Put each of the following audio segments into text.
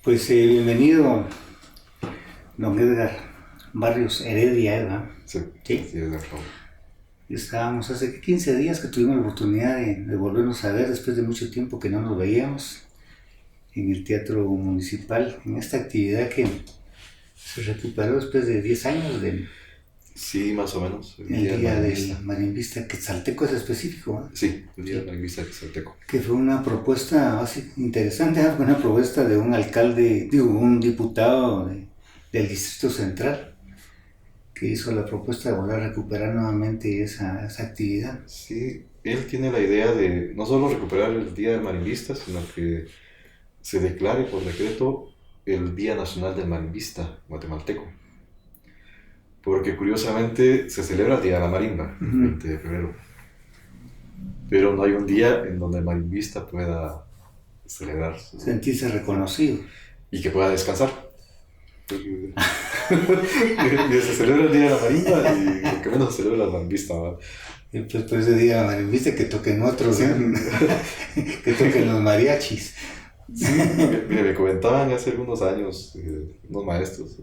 Pues bienvenido, don Edgar Barrios Heredia, ¿verdad? Sí, Sí. sí, es de acuerdo. Estábamos hace 15 días que tuvimos la oportunidad de volvernos a ver después de mucho tiempo que no nos veíamos en el Teatro Municipal, en esta actividad que se recuperó después de 10 años del Sí, más o menos, el el día del Día Marimbista. del Marimbista Quetzalteco es específico, ¿verdad? Sí, el día Sí. del Marimbista Quetzalteco. Que fue una propuesta así interesante, ¿eh? Fue una propuesta de un alcalde, un diputado del Distrito Central, que hizo la propuesta de volver a recuperar nuevamente esa actividad. Sí, él tiene la idea de no solo recuperar el día del Marimbista, sino que se declare por decreto el Día Nacional del Marimbista guatemalteco. Porque curiosamente se celebra el Día de la Marimba, el 20 de febrero. Pero no hay un día en donde el marimbista pueda celebrar Sentirse reconocido. y que pueda descansar. Y se celebra el Día de la Marimba y lo que menos se celebra el marimbista, ¿verdad? Y pues por ese día marimbista que toquen otros, Sí. que toquen los mariachis. Sí, mire, me comentaban hace algunos años unos maestros,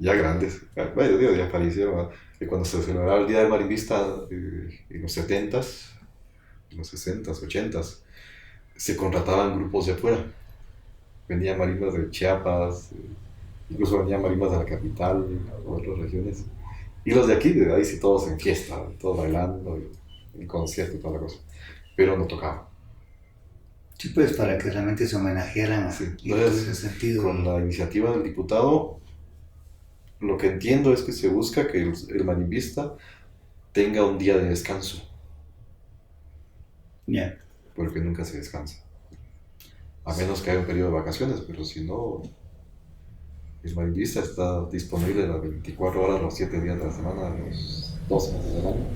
ya grandes, bueno, digo, ya fallecieron, ¿verdad? Que cuando se celebraba el Día del Marimbista en los 70s, en los 60s, 80s, se contrataban grupos de afuera. Venían marimbas de Chiapas, incluso venían marimbas de la capital o de otras regiones. Y los de aquí, de ahí sí todos en fiesta, todos bailando, en concierto y toda la cosa. Pero no tocaban. Sí, pues para que realmente se homenajearan Sí. y en ese Entonces, sentido. con la iniciativa del diputado, lo que entiendo es que se busca que el marimbista tenga un día de descanso, Ya. porque nunca se descansa. A menos que haya un periodo de vacaciones, pero si no, el marimbista está disponible las 24 horas, los 7 días de la semana, los 12 meses del año.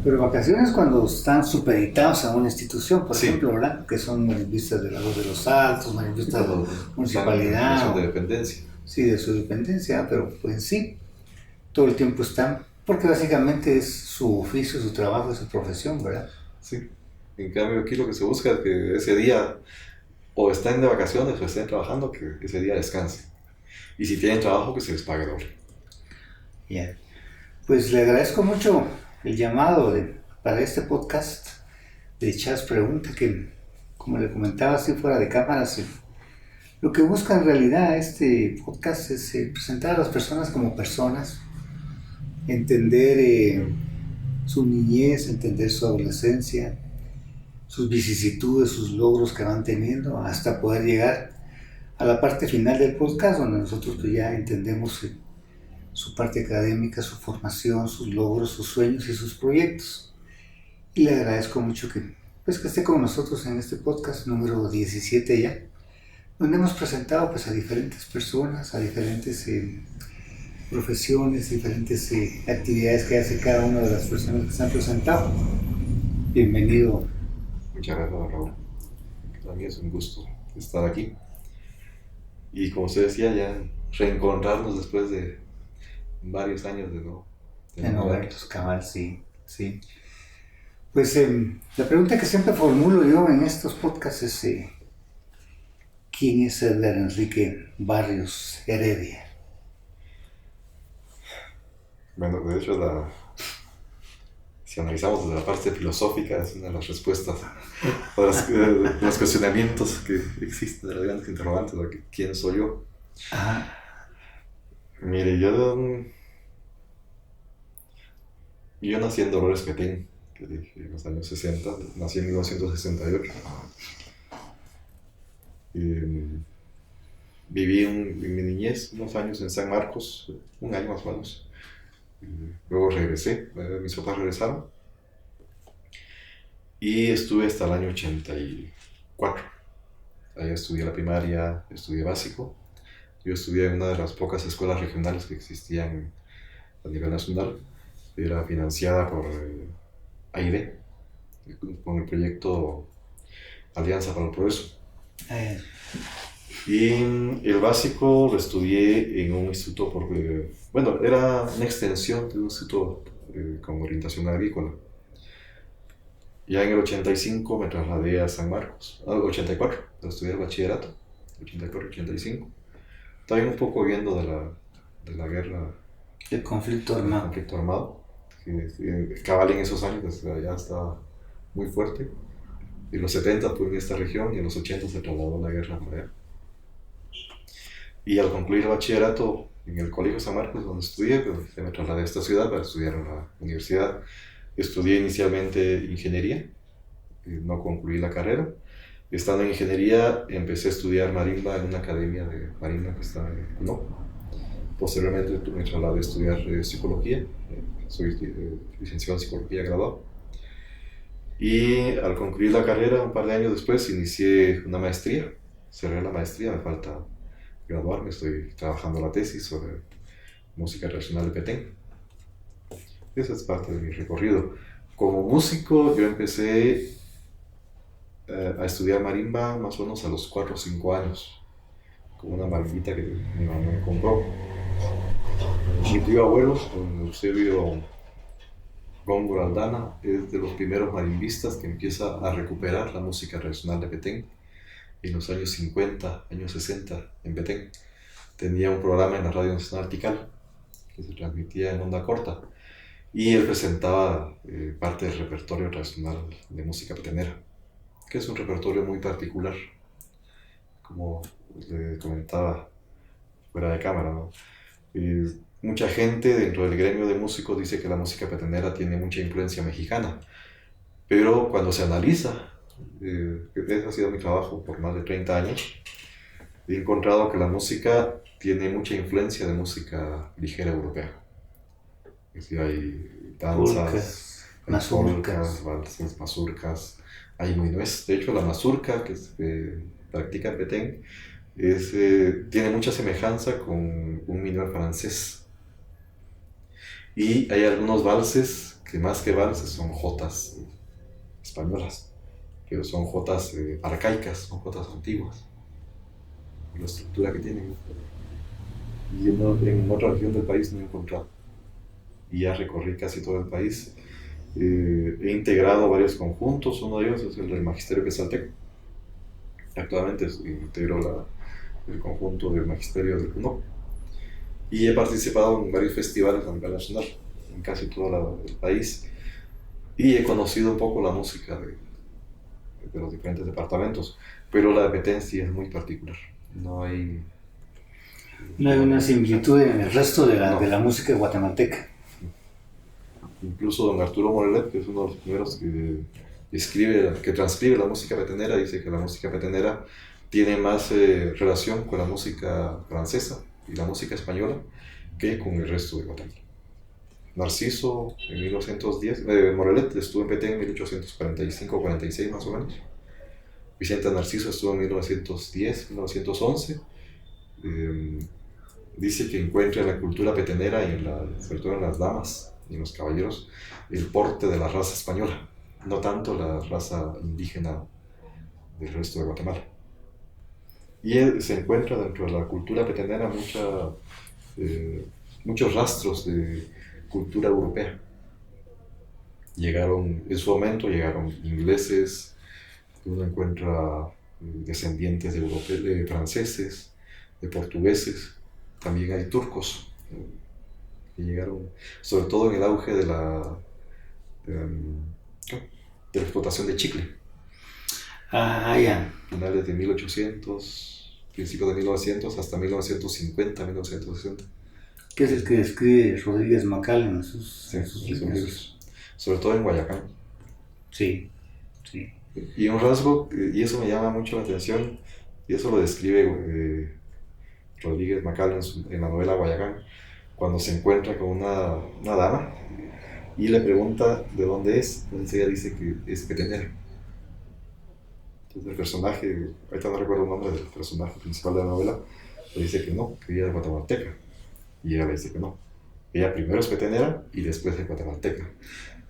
Pero vacaciones cuando están supeditados a una institución, por Sí. ejemplo, ¿verdad? Que son marimbistas de Lagos de los Altos, marimbistas de la municipalidad. Son de dependencia. Sí, de su dependencia, pero pues sí, todo el tiempo están, porque básicamente es su oficio, su trabajo, su profesión, ¿verdad? Sí. En cambio, aquí lo que se busca es que ese día o estén de vacaciones o estén trabajando, que ese día descansen. Y si tienen trabajo, que se les pague doble. Ya. Pues le agradezco mucho el llamado para este podcast de Chas Pregunta, que como le comentaba así fuera de cámaras, lo que busca en realidad este podcast es presentar a las personas como personas, entender su niñez, entender su adolescencia, sus vicisitudes, sus logros que van teniendo, hasta poder llegar a la parte final del podcast, donde nosotros pues ya entendemos su parte académica, su formación, sus logros, sus sueños y sus proyectos. Y le agradezco mucho que esté con nosotros en este podcast número 17 ya, donde hemos presentado pues a diferentes personas, a diferentes profesiones, diferentes actividades que hace cada una de las personas que se han presentado. Bienvenido. Muchas gracias, Raúl. Para mí es un gusto estar aquí. Y como usted decía, ya reencontrarnos después de varios años de no verlos, cabal, sí. Pues la pregunta que siempre formulo yo en estos podcasts es ¿quién es Edgar Enrique Barrios Heredia? Bueno, de hecho, si analizamos desde la parte filosófica, es una de las respuestas a los cuestionamientos que existen, de las grandes interrogantes, de ¿quién soy yo? Ajá. Mire, yo nací en Dolores Petén, que dije, en los años 60, nací en 1968. Viví en mi niñez unos años en San Marcos, un año más o menos. Luego regresé, mis papás regresaron y estuve hasta el año 84. Allá estudié la primaria, estudié básico. Yo estudié en una de las pocas escuelas regionales que existían a nivel nacional. Era financiada por AID, con el proyecto Alianza para el Progreso. Y el básico lo estudié en un instituto, porque, bueno, era una extensión de un instituto con orientación agrícola. Ya en el 85 me trasladé a San Marcos, 84, para estudiar bachillerato. 84, 85. También un poco viendo de la guerra, El conflicto del armado. conflicto armado, que cabal en esos años pues, ya estaba muy fuerte. En los 70 fue en esta región y en los 80 se trasladó la guerra por allá. Y al concluir el bachillerato en el Colegio San Marcos, donde estudié, pues, me trasladé a esta ciudad para estudiar en la universidad. Estudié inicialmente ingeniería, no concluí la carrera. Estando en ingeniería, empecé a estudiar marimba en una academia de marimba que está en Puno. Posteriormente me trasladé a estudiar psicología. Soy licenciado en psicología graduado. Y al concluir la carrera, un par de años después, inicié una maestría. Cerré la maestría, me falta graduarme. Estoy trabajando la tesis sobre música tradicional de Petén. Esa es parte de mi recorrido. Como músico, yo empecé a estudiar marimba más o menos a los 4 o 5 años, con una marimbita que mi mamá me compró. Mi tío abuelo, don Eusebio Góngora Aldana, es de los primeros marimbistas que empieza a recuperar la música tradicional de Petén en los años 50, años 60 en Petén. Tenía un programa en la Radio Nacional Tikal que se transmitía en onda corta y él presentaba parte del repertorio tradicional de música petenera, que es un repertorio muy particular, como le comentaba fuera de cámara, ¿no? Mucha gente dentro del gremio de músicos dice que la música petenera tiene mucha influencia mexicana, pero cuando se analiza, ese ha sido mi trabajo por más de 30 años, he encontrado que la música tiene mucha influencia de música ligera europea. Es decir, hay danzas, mazurcas, valses, mazurcas, hay muinués. De hecho, la mazurca que se practica en Petén tiene mucha semejanza con un minué francés. Y hay algunos valses que más que valses son jotas españolas, pero son jotas arcaicas, son jotas antiguas, la estructura que tienen. Y en otra región del país no he encontrado. Y ya recorrí casi todo el país. He integrado varios conjuntos, uno de ellos es el del Magisterio Quetzalteco. Actualmente integro el conjunto del Magisterio del Puno. Y he participado en varios festivales a nivel nacional, en casi todo el país. Y he conocido un poco la música de los diferentes departamentos, pero la de Petén sí es muy particular. No hay una similitud en el resto de la música guatemalteca. Incluso don Arturo Morelet, que es uno de los primeros que transcribe la música petenera, dice que la música petenera tiene más relación con la música francesa y la música española que con el resto de Guatemala. Narciso en 1910, Morelet estuvo en Petén en 1845-46 más o menos. Vicente Narciso estuvo en 1910, 1911. Dice que encuentra en la cultura petenera y sobre todo en las damas y en los caballeros el porte de la raza española, no tanto la raza indígena del resto de Guatemala. Y se encuentra dentro de la cultura petenera muchos rastros de cultura europea. En su momento llegaron ingleses, uno encuentra descendientes de franceses, de portugueses, también hay turcos que llegaron, sobre todo en el auge de la explotación de chicle. Ya. Finales de 1800, principios de 1900 hasta 1950, 1960. Que es el que describe Rodríguez Macal en sus libros. Sobre todo en Guayacán. Sí, sí. Y un rasgo, y eso me llama mucho la atención, y eso lo describe Rodríguez Macal en la novela Guayacán, cuando se encuentra con una dama y le pregunta de dónde es, entonces ella dice que es petenera. Entonces el personaje, ahorita no recuerdo el nombre del personaje principal de la novela, le dice que no, que ella es guatemalteca, y ella le dice que no. Ella primero es petenera y después es guatemalteca.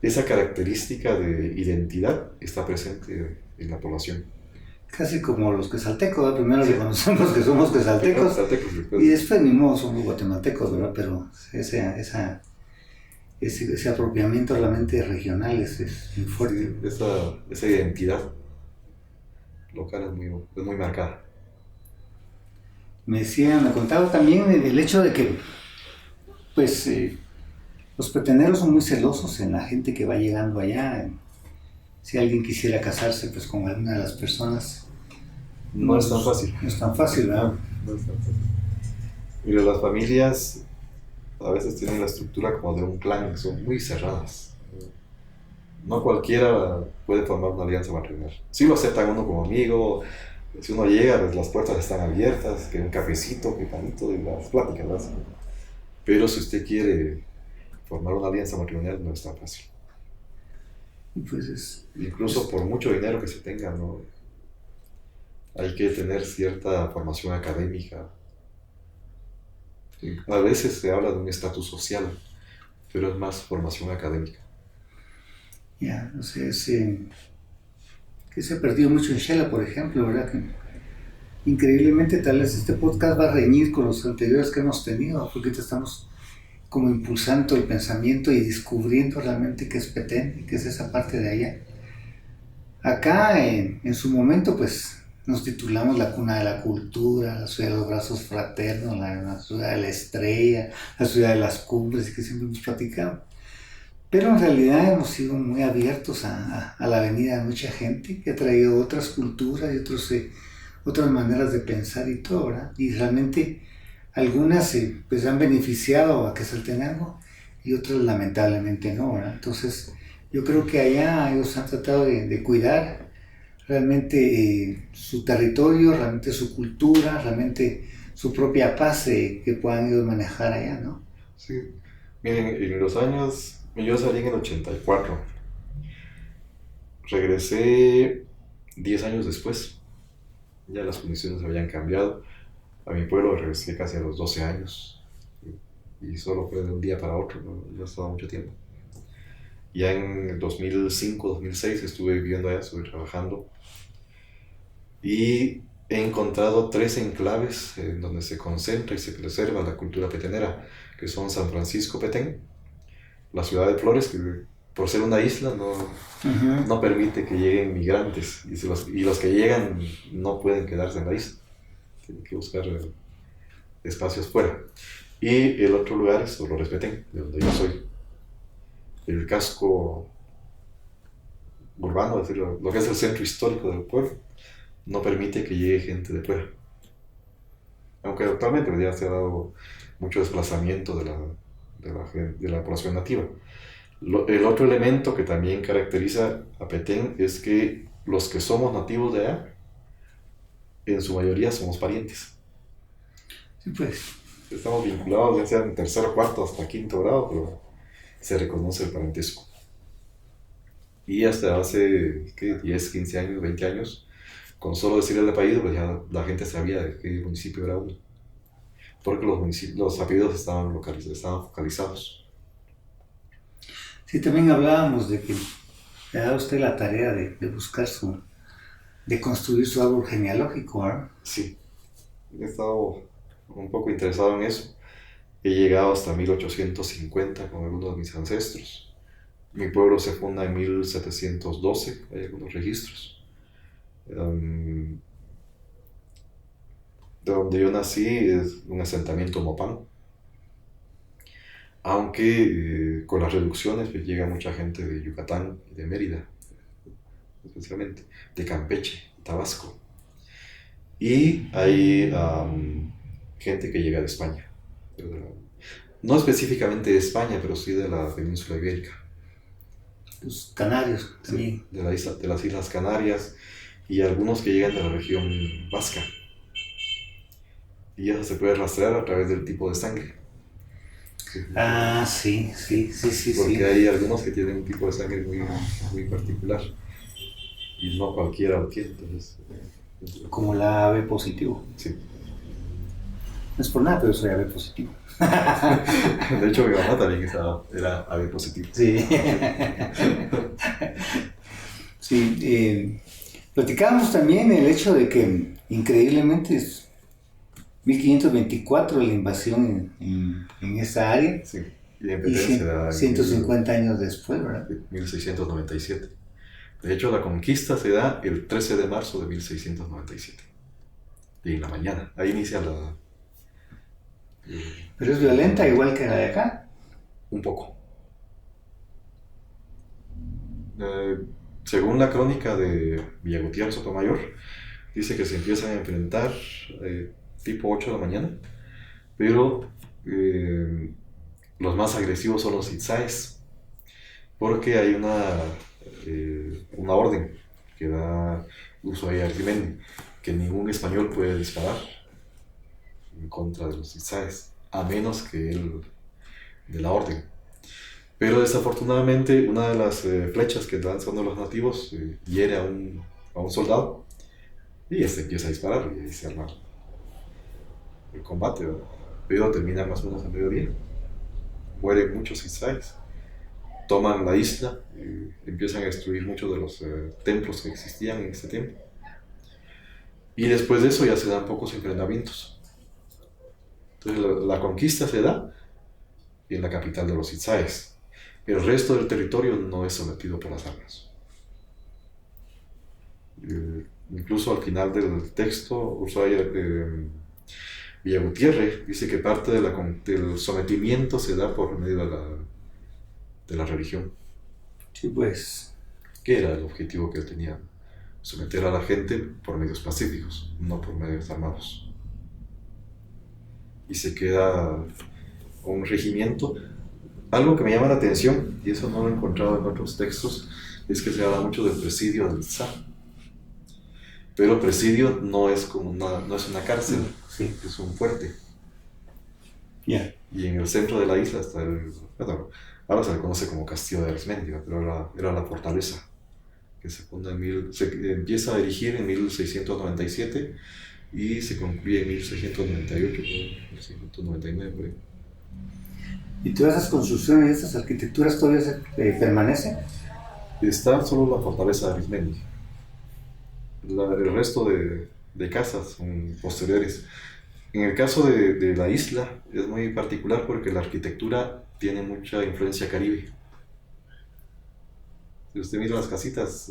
Esa característica de identidad está presente en la población. Casi como los quetzaltecos, ¿verdad? Primero reconocemos que somos quetzaltecos y después ni modo somos guatemaltecos, ¿verdad? Pero ese apropiamiento realmente regional es muy fuerte. Esa identidad local es muy marcada. me contaba también el hecho de que, pues, los peteneros son muy celosos en la gente que va llegando allá. Si alguien quisiera casarse, pues, con alguna de las personas, No es tan fácil. No es tan fácil, ¿verdad? No es tan fácil. Mira, las familias a veces tienen la estructura como de un clan, son muy cerradas. No cualquiera puede formar una alianza matrimonial. Sí lo aceptan uno como amigo, si uno llega, pues las puertas están abiertas, que un cafecito, que panito, y las pláticas, ¿verdad? Pero si usted quiere formar una alianza matrimonial, no es tan fácil. Pues incluso por mucho dinero que se tenga, ¿no? Hay que tener cierta formación académica. A veces se habla de un estatus social, pero es más formación académica. Ya, o sea, que se ha perdido mucho en Shela, por ejemplo, ¿verdad? Que increíblemente tal vez este podcast va a reñir con los anteriores que hemos tenido, porque estamos como impulsando el pensamiento y descubriendo realmente qué es Petén y qué es esa parte de allá. Acá, en su momento, pues, nos titulamos la cuna de la cultura, la ciudad de los brazos fraternos, la ciudad de la estrella, la ciudad de las cumbres, que siempre hemos platicado. Pero en realidad hemos sido muy abiertos a la venida de mucha gente que ha traído otras culturas y otras maneras de pensar y todo, ¿verdad? Y realmente algunas pues han beneficiado a que Quetzaltenango y otras lamentablemente no, ¿verdad? Entonces yo creo que allá ellos han tratado de cuidar realmente su territorio, realmente su cultura, realmente su propia paz que puedan ellos manejar allá, ¿no? Sí, miren, en los años, yo salí en el 84, regresé 10 años después, ya las condiciones habían cambiado. A mi pueblo regresé casi a los 12 años y solo fue de un día para otro, no estaba mucho tiempo. Ya en el 2005, 2006 estuve viviendo allá, estuve trabajando y he encontrado 3 enclaves en donde se concentra y se preserva la cultura petenera, que son San Francisco Petén, la ciudad de Flores, que por ser una isla no permite que lleguen migrantes y los que llegan no pueden quedarse en la isla, tienen que buscar espacios fuera. Y el otro lugar es Dolores Petén, de donde yo soy. El casco urbano, es decir, lo que es el centro histórico del pueblo, no permite que llegue gente de fuera. Aunque actualmente ya se ha dado mucho desplazamiento de la población nativa. El otro elemento que también caracteriza a Petén es que los que somos nativos de allá, en su mayoría somos parientes. Sí, pues. Estamos vinculados, ya sea en tercero, cuarto, hasta quinto grado, pero se reconoce el parentesco. Y hasta hace 10, 15 años, 20 años, con solo decir el apellido, pues ya la gente sabía de qué municipio era uno. Porque los apellidos estaban focalizados. Sí, también hablábamos de que le da a usted la tarea de buscar de construir su árbol genealógico, ¿verdad? Sí, he estado un poco interesado en eso. He llegado hasta 1850 con algunos de mis ancestros. Mi pueblo se funda en 1712, hay algunos registros. De donde yo nací es un asentamiento mopán. Aunque con las reducciones pues, llega mucha gente de Yucatán y de Mérida, especialmente, de Campeche, Tabasco. Y hay gente que llega de España. No específicamente de España, pero sí de la península ibérica. Los canarios también. Sí, de las Islas Canarias y algunos que llegan de la región vasca. Y eso se puede rastrear a través del tipo de sangre. Ah, sí. Porque hay algunos que tienen un tipo de sangre muy, muy particular y no cualquiera lo tiene, entonces... Como la AB positivo. Sí. No es por nada, pero soy AB positivo. De hecho, mi mamá también era AB positivo. Sí. Sí, platicábamos también el hecho de que increíblemente es 1524 la invasión en esa área. Sí. Y en Petén será 150 años después, ¿verdad? 1697. De hecho, la conquista se da el 13 de marzo de 1697. y en la mañana. Ahí inicia Pero es violenta igual que la de acá. un poco. Según la crónica de Villagutiérrez Sotomayor, dice que se empiezan a enfrentar tipo 8 de la mañana, pero los más agresivos son los itzáes, porque hay una orden que da Ushuaia Arizmendi, que ningún español puede disparar en contra de los itzáes, a menos que él de la orden. Pero desafortunadamente una de las flechas que lanzan los nativos hiere a un soldado y este empieza a disparar y ahí se arma el combate, ¿verdad? Pero termina más o menos a mediodía. Mueren muchos itzáes, toman la isla, empiezan a destruir muchos de los templos que existían en ese tiempo. Y después de eso ya se dan pocos enfrentamientos. Entonces la conquista se da en la capital de los itzáes. El resto del territorio no es sometido por las armas. Incluso al final del texto, Ushuaia Villagutiérrez dice que parte del sometimiento se da por medio de la religión. Sí, pues. Que era el objetivo que él tenía: someter a la gente por medios pacíficos, no por medios armados. Y se queda un regimiento. Algo que me llama la atención, y eso no lo he encontrado en otros textos, es que se habla mucho del presidio del zar. Pero presidio no es una cárcel, Sí. es un fuerte. Yeah. Y en el centro de la isla está ahora se le conoce como Castillo de Arizmendi, pero era la fortaleza que se empieza a erigir en 1697 y se concluye en 1698, 1699 por ahí. ¿Y todas esas construcciones, esas arquitecturas todavía permanecen? Está solo la fortaleza de Arizmendi. El resto de casas son posteriores. En el caso de la isla es muy particular porque la arquitectura tiene mucha influencia caribe. Si usted mira las casitas...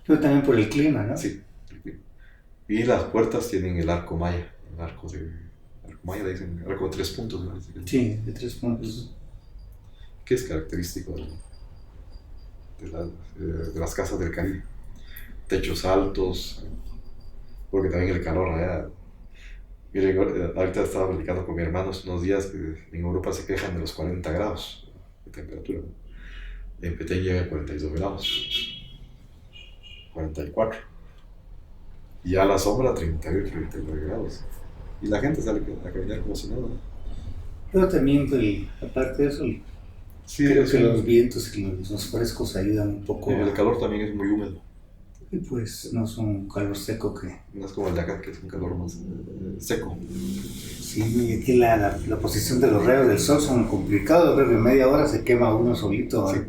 Pero también por el clima, ¿no? Sí. Y las puertas tienen el arco maya. Arco maya le dicen arco de 3 puntos, ¿no? Sí, de 3 puntos. Que es característico de las casas del Caribe. Techos altos, porque también el calor allá. Miren, ahorita estaba platicando con mi hermano hace unos días que en Europa se quejan de los 40 grados de temperatura. En Petén llega a 42 grados, 44. Y ya a la sombra 38, 39 grados. Y la gente sale a caminar como si nada. Pero también, aparte de eso, Sí, creo que los vientos y los frescos ayudan un poco. El calor también es muy húmedo. Y pues no es un calor seco que... No es como el de acá, que es un calor más seco. Sí, y aquí la posición de los rayos del sol son complicados, creo que en media hora se quema uno solito. Sí.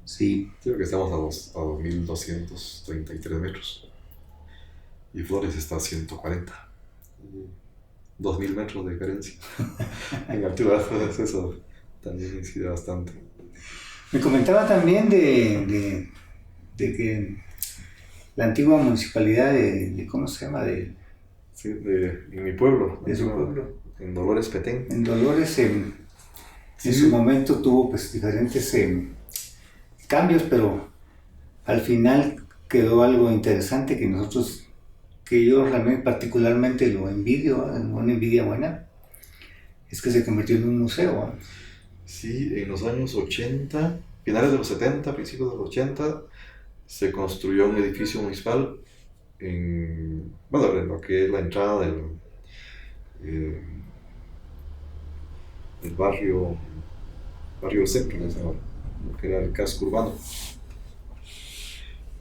Sí. Creo que estamos a 2.233 metros. Y Flores está a 140. 2.000 metros de diferencia. En altura, eso también incide bastante. Me comentaba también de que la antigua municipalidad de ¿cómo se llama? Sí, en mi pueblo. De su pueblo. En Dolores Petén. En Dolores, en su momento tuvo pues diferentes cambios, pero al final quedó algo interesante que yo realmente particularmente lo envidio, una envidia buena, es que se convirtió en un museo. ¿Eh? Sí, en los años 80, finales de los 70, principios de los 80, se construyó un edificio municipal en lo que es la entrada del barrio centro, lo que era el casco urbano.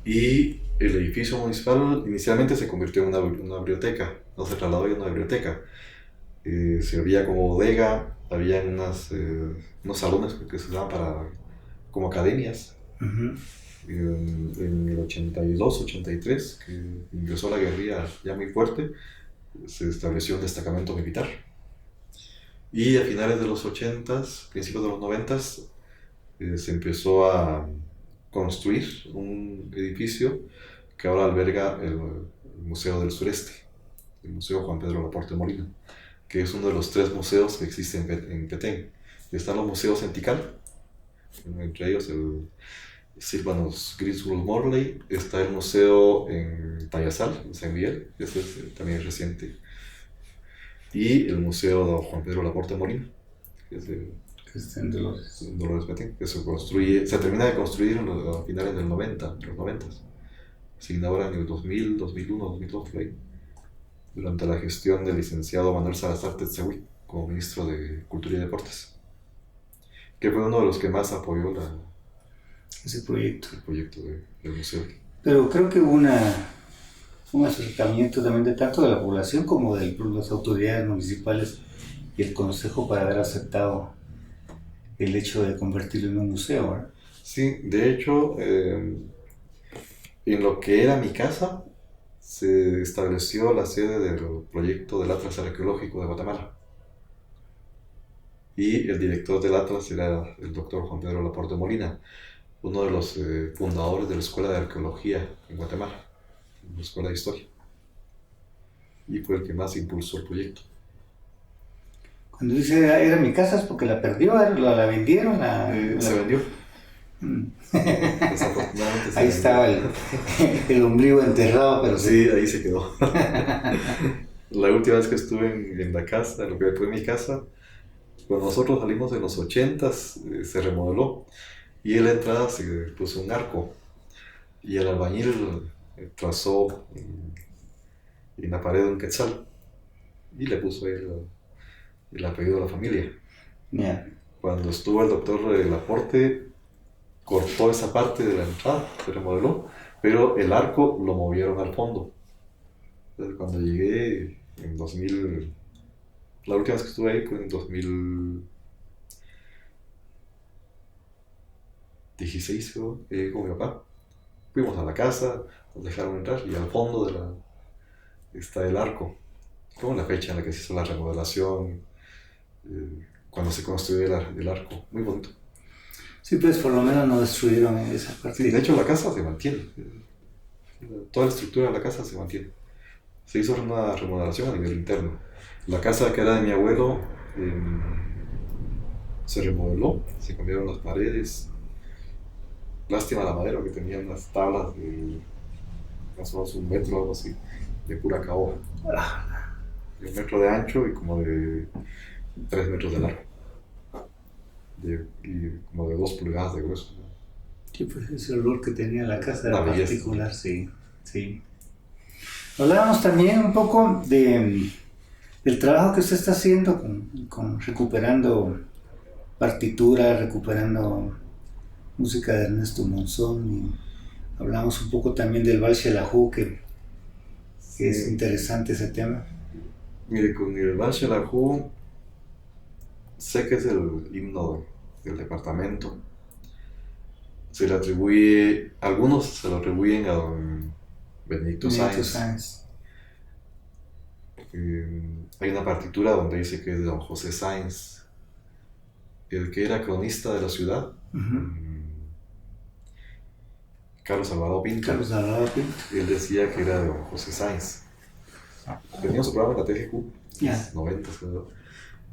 Y el edificio municipal inicialmente se convirtió en una biblioteca, no se trasladó a una biblioteca. Servía como bodega, había unos salones que se usaban como academias. Uh-huh. En el 82, 83, que ingresó la guerrilla ya muy fuerte, se estableció un destacamento militar. Y a finales de los 80s, principios de los 90s, se empezó a construir un edificio que ahora alberga el Museo del Sureste. el Museo Juan Pedro Laporte Molina, que es uno de los 3 museos que existen en Petén. Están los museos en Tikal, entre ellos el Sylvanus Griswold Morley, está el museo en Tayasal, en San Miguel, este es también reciente, y el Museo de Juan Pedro Laporte Molina, que es de Dolores Petén, que se termina de construir a finales del 90, de los 90. Se inaugura en el 2000, 2001, 2002, por ahí, durante la gestión del licenciado Manuel Salazar Tetzehui como ministro de Cultura y Deportes, que fue uno de los que más apoyó ese proyecto. El proyecto del museo. Pero creo que hubo un acercamiento también de tanto de la población como de las autoridades municipales y el consejo para haber aceptado el hecho de convertirlo en un museo, ¿verdad? Sí, de hecho, en lo que era mi casa, se estableció la sede del proyecto del Atlas Arqueológico de Guatemala. Y el director del Atlas era el doctor Juan Pedro Laporte Molina, uno de los fundadores de la Escuela de Arqueología en Guatemala, la Escuela de Historia. Y fue el que más impulsó el proyecto. Cuando dice era mi casa es porque la perdió, la vendieron. Se vendió. Ahí estaba el ombligo enterrado, pero sí, ahí se quedó. La última vez que estuve en la casa, lo que fue mi casa, cuando nosotros salimos en los 80s, se remodeló y en la entrada se puso un arco y el albañil trazó en la pared un quetzal y le puso ahí el apellido de la familia. Yeah. Cuando estuvo el doctor Laporte, cortó esa parte de la entrada, se remodeló, pero el arco lo movieron al fondo. Entonces, cuando llegué en 2000, la última vez que estuve ahí fue en 2016, con mi papá. Fuimos a la casa, nos dejaron entrar y al fondo está el arco. Como la fecha en la que se hizo la remodelación, cuando se construyó el arco, muy bonito. Sí, pues por lo menos no destruyeron esa parte. Sí, de hecho la casa se mantiene, toda la estructura de la casa se mantiene. Se hizo una remodelación a nivel interno. La casa que era de mi abuelo se remodeló, se cambiaron las paredes. Lástima la madera, que tenía unas tablas de más o menos 1 metro o algo así, de pura caoba. De 1 metro de ancho y como de 3 metros de largo. Y como de 2 pulgadas de grueso. Sí, pues ese olor que tenía la casa era belleza. particular, sí. Hablábamos también un poco del trabajo que usted está haciendo con recuperando partituras, recuperando música de Ernesto Monzón, y hablamos un poco también del Vals Xelajú, que es interesante ese tema. Mire, con el Vals Xelajú sé que es el himno del departamento. Se le atribuye, algunos se lo atribuyen a don Benedicto Sáenz. Hay una partitura donde dice que es de don José Sáenz, el que era cronista de la ciudad. Carlos Alvarado Pinto. Él decía que era de don José Sáenz. Tenía su programa en la TGQ, en los 90, creo.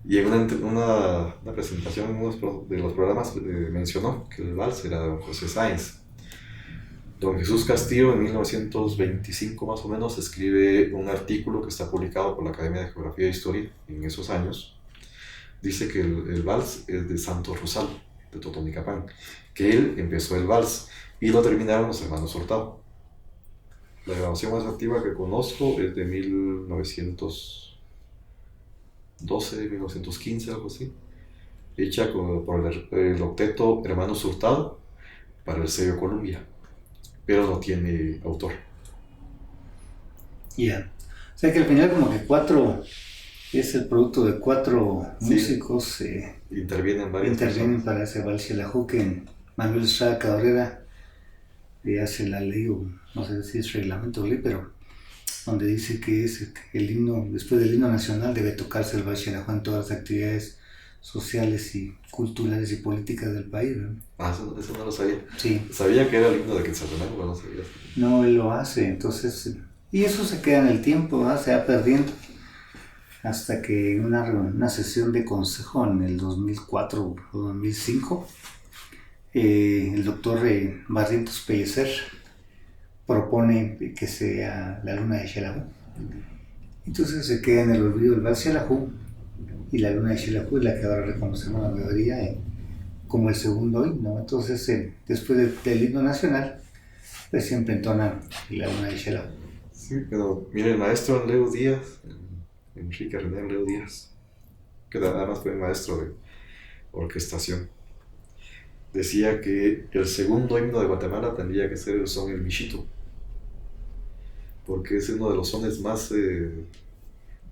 Y en una presentación en uno de los programas mencionó que el vals era de don José Sáenz. Don Jesús Castillo, en 1925 más o menos, escribe un artículo que está publicado por la Academia de Geografía e Historia en esos años. Dice que el vals es de Santos Rosal, de Totonicapán, que él empezó el vals y lo terminaron los hermanos Hurtado. La grabación más antigua que conozco es de 1912, 1915, algo así, hecha por el octeto Hermanos Hurtado para el sello Columbia, pero no tiene autor. Ya. O sea que al final como que es el producto de 4 músicos. Intervienen para ese Vals Xelajú, que Manuel Estrada Cabrera hace la ley, o no sé si es reglamento o ley, pero donde dice que es el himno, después del himno nacional debe tocarse el Vals Xelajú en todas las actividades sociales y culturales y políticas del país, ¿no? Eso no lo sabía. Sí. Sabía que era el himno de Quetzaltenango, pero no sabía. No, él lo hace, entonces, Y eso se queda en el tiempo, ¿verdad? Se va perdiendo. Hasta que en una sesión de consejo en el 2004 o 2005, el doctor Barrientos Pellecer propone que sea la luna de Xelajú. Entonces se queda en el olvido el Val Xelajú, y la luna de Xelajú es la que ahora reconocemos la mayoría como el segundo himno. Entonces, después del himno nacional, pues siempre entonan la luna de Xelajú. Sí, pero mire, el maestro Leo Díaz, Enrique René Leo Díaz, que además fue maestro de orquestación, decía que el segundo himno de Guatemala tendría que ser el son El Michito, porque es uno de los sones más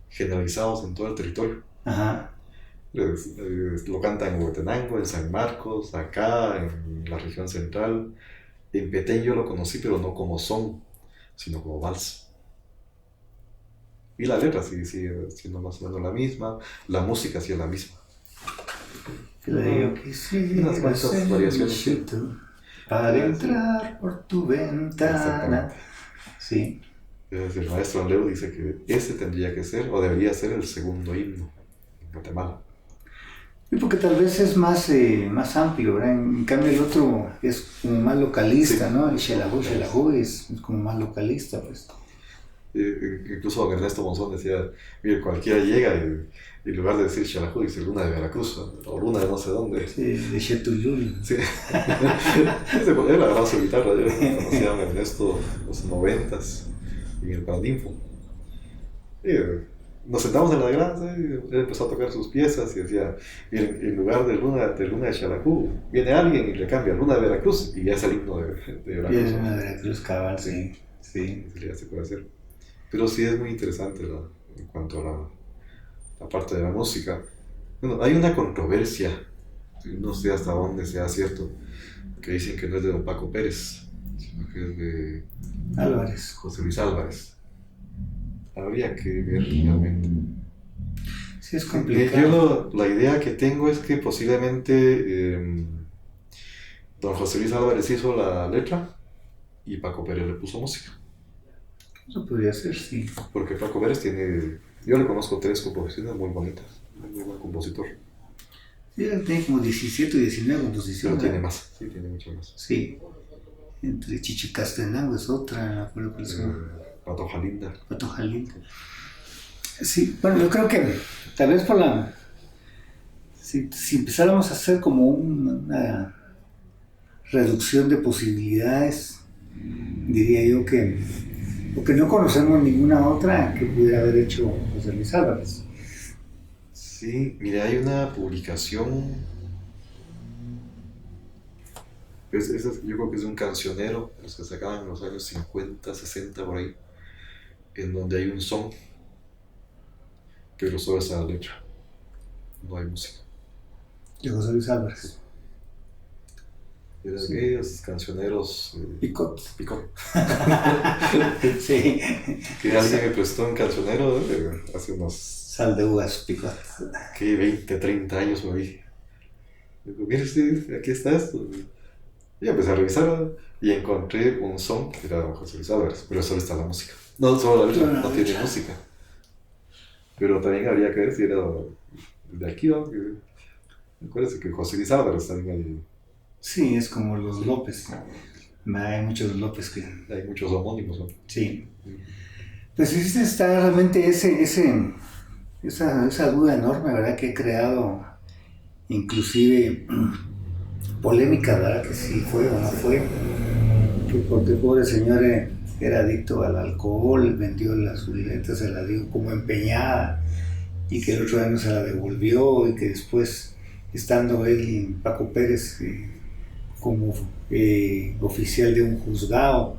generalizados en todo el territorio. Ajá. Lo cantan en Huehuetenango, en San Marcos, acá, en la región central. En Petén yo lo conocí, pero no como son, sino como vals. Y la letra sigue siendo más o menos la misma, la música sí es la misma. Yo quisiera unas cuantas ser variaciones, sí. Michito para entrar por tu ventana. Exactamente. Sí. El maestro Leo dice que ese tendría que ser, o debería ser, el segundo himno en Guatemala. Y porque tal vez es más amplio, ¿verdad? En cambio el otro es como más localista, Sí. ¿no? El Xelajú es como más localista, pues. Incluso don Ernesto Monzón decía, mire, cualquiera llega y en lugar de decir Xelajú dice Luna de Veracruz, o Luna de no sé dónde. Sí, de Chetuyul. Sí. Él agarraba su guitarra, yo conocía a don Ernesto en los 90s en el Paraninfo. Nos sentamos en la granja y él empezó a tocar sus piezas y decía, en lugar de Luna de Xelajú, viene alguien y le cambia Luna de Veracruz y ya es el himno de Veracruz. Y Luna de Veracruz, cabal, sí. Ya se puede hacer. Pero sí es muy interesante en cuanto a la parte de la música. Bueno, hay una controversia, no sé hasta dónde sea cierto, que dicen que no es de don Paco Pérez, sino que es de Álvarez. José Luis Álvarez. Habría que ver realmente. Sí, es complicado. La idea que tengo es que posiblemente don José Luis Álvarez hizo la letra y Paco Pérez le puso música. Eso podría ser, sí. Porque Paco Pérez yo le conozco 3 composiciones muy bonitas, muy buen compositor. Sí, él tiene como 17 o 19 composiciones. Pero tiene más, sí, tiene mucho más. Sí. Entre Chichicastenango es otra, no me acuerdo cuál es. Patoja Linda. Patoja Linda. Sí, bueno, yo creo que tal vez si empezáramos a hacer como una reducción de posibilidades, diría yo porque no conocemos ninguna otra que pudiera haber hecho José Luis Álvarez. Sí, mire, hay una publicación, yo creo que es de un cancionero, los que sacaban en los años 50, 60 por ahí, en donde hay un son, pero solo esa letra, no hay música. De José Luis Álvarez. Era de aquellos cancioneros. Picot. Sí. Que alguien me prestó un cancionero hace unos. Sal de uvas, Picot. Que 20, 30 años me vi. Digo, mire, sí, aquí está esto. Y empecé a revisar y encontré un son que era José Luis Álvarez, pero solo está la música. No, solo la letra, no tiene música. Pero también habría que ver si era de aquí, ¿no? Acuérdense que José Luis Álvarez también Sí, es como los López. Hay muchos López que... Hay muchos homónimos, ¿no? Sí. Pues sí está realmente esa duda enorme, ¿verdad? Que ha creado inclusive polémica, ¿verdad? Que si fue o no fue. Que porque el pobre señor era adicto al alcohol, vendió su libreta, se la dio como empeñada y que el otro año se la devolvió y que después, estando él, Paco Pérez, como oficial de un juzgado,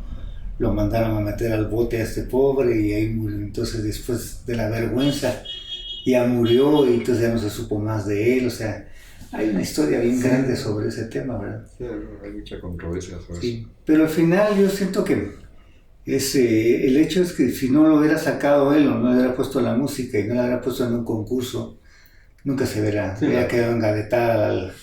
lo mandaron a meter al bote a este pobre y ahí murió. Entonces después de la vergüenza ya murió y entonces ya no se supo más de él. O sea, hay una historia bien grande sobre ese tema, ¿verdad? Sí, hay mucha controversia sobre eso. Pero al final yo siento que el hecho es que si no lo hubiera sacado él o no le hubiera puesto la música y no la hubiera puesto en un concurso, nunca se hubiera quedado engavetada,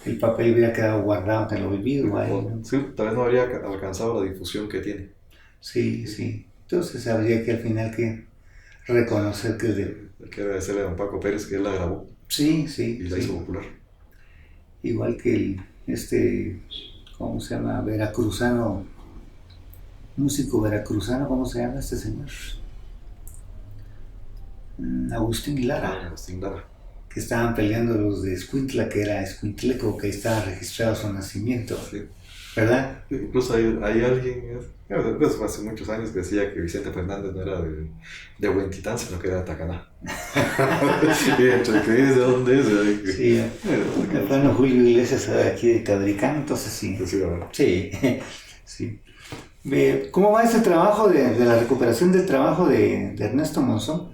el papel hubiera quedado guardado en el olvido. Sí, tal vez no habría alcanzado la difusión que tiene. Sí. Entonces Entonces habría que al final que reconocer que es de... Hay que agradecerle a don Paco Pérez que él la grabó Sí, y la sí. hizo popular. Igual que ¿cómo se llama? Veracruzano, músico veracruzano, ¿cómo se llama este señor? Agustín Lara, Agustín Lara. que estaban peleando los de Escuintla, que era Escuintleco, que ahí estaba registrado su nacimiento, Sí. ¿verdad? Incluso hay alguien, pues hace muchos años, que decía que Vicente Fernández no era de Huentitán, sino que era de Tacaná. Y entre que es de dónde es. Sí, el hermano Julio Iglesias era de aquí de Cadricán, entonces sí. Sí, sí. ¿Cómo va ese trabajo de la recuperación del trabajo de Ernesto Monzón?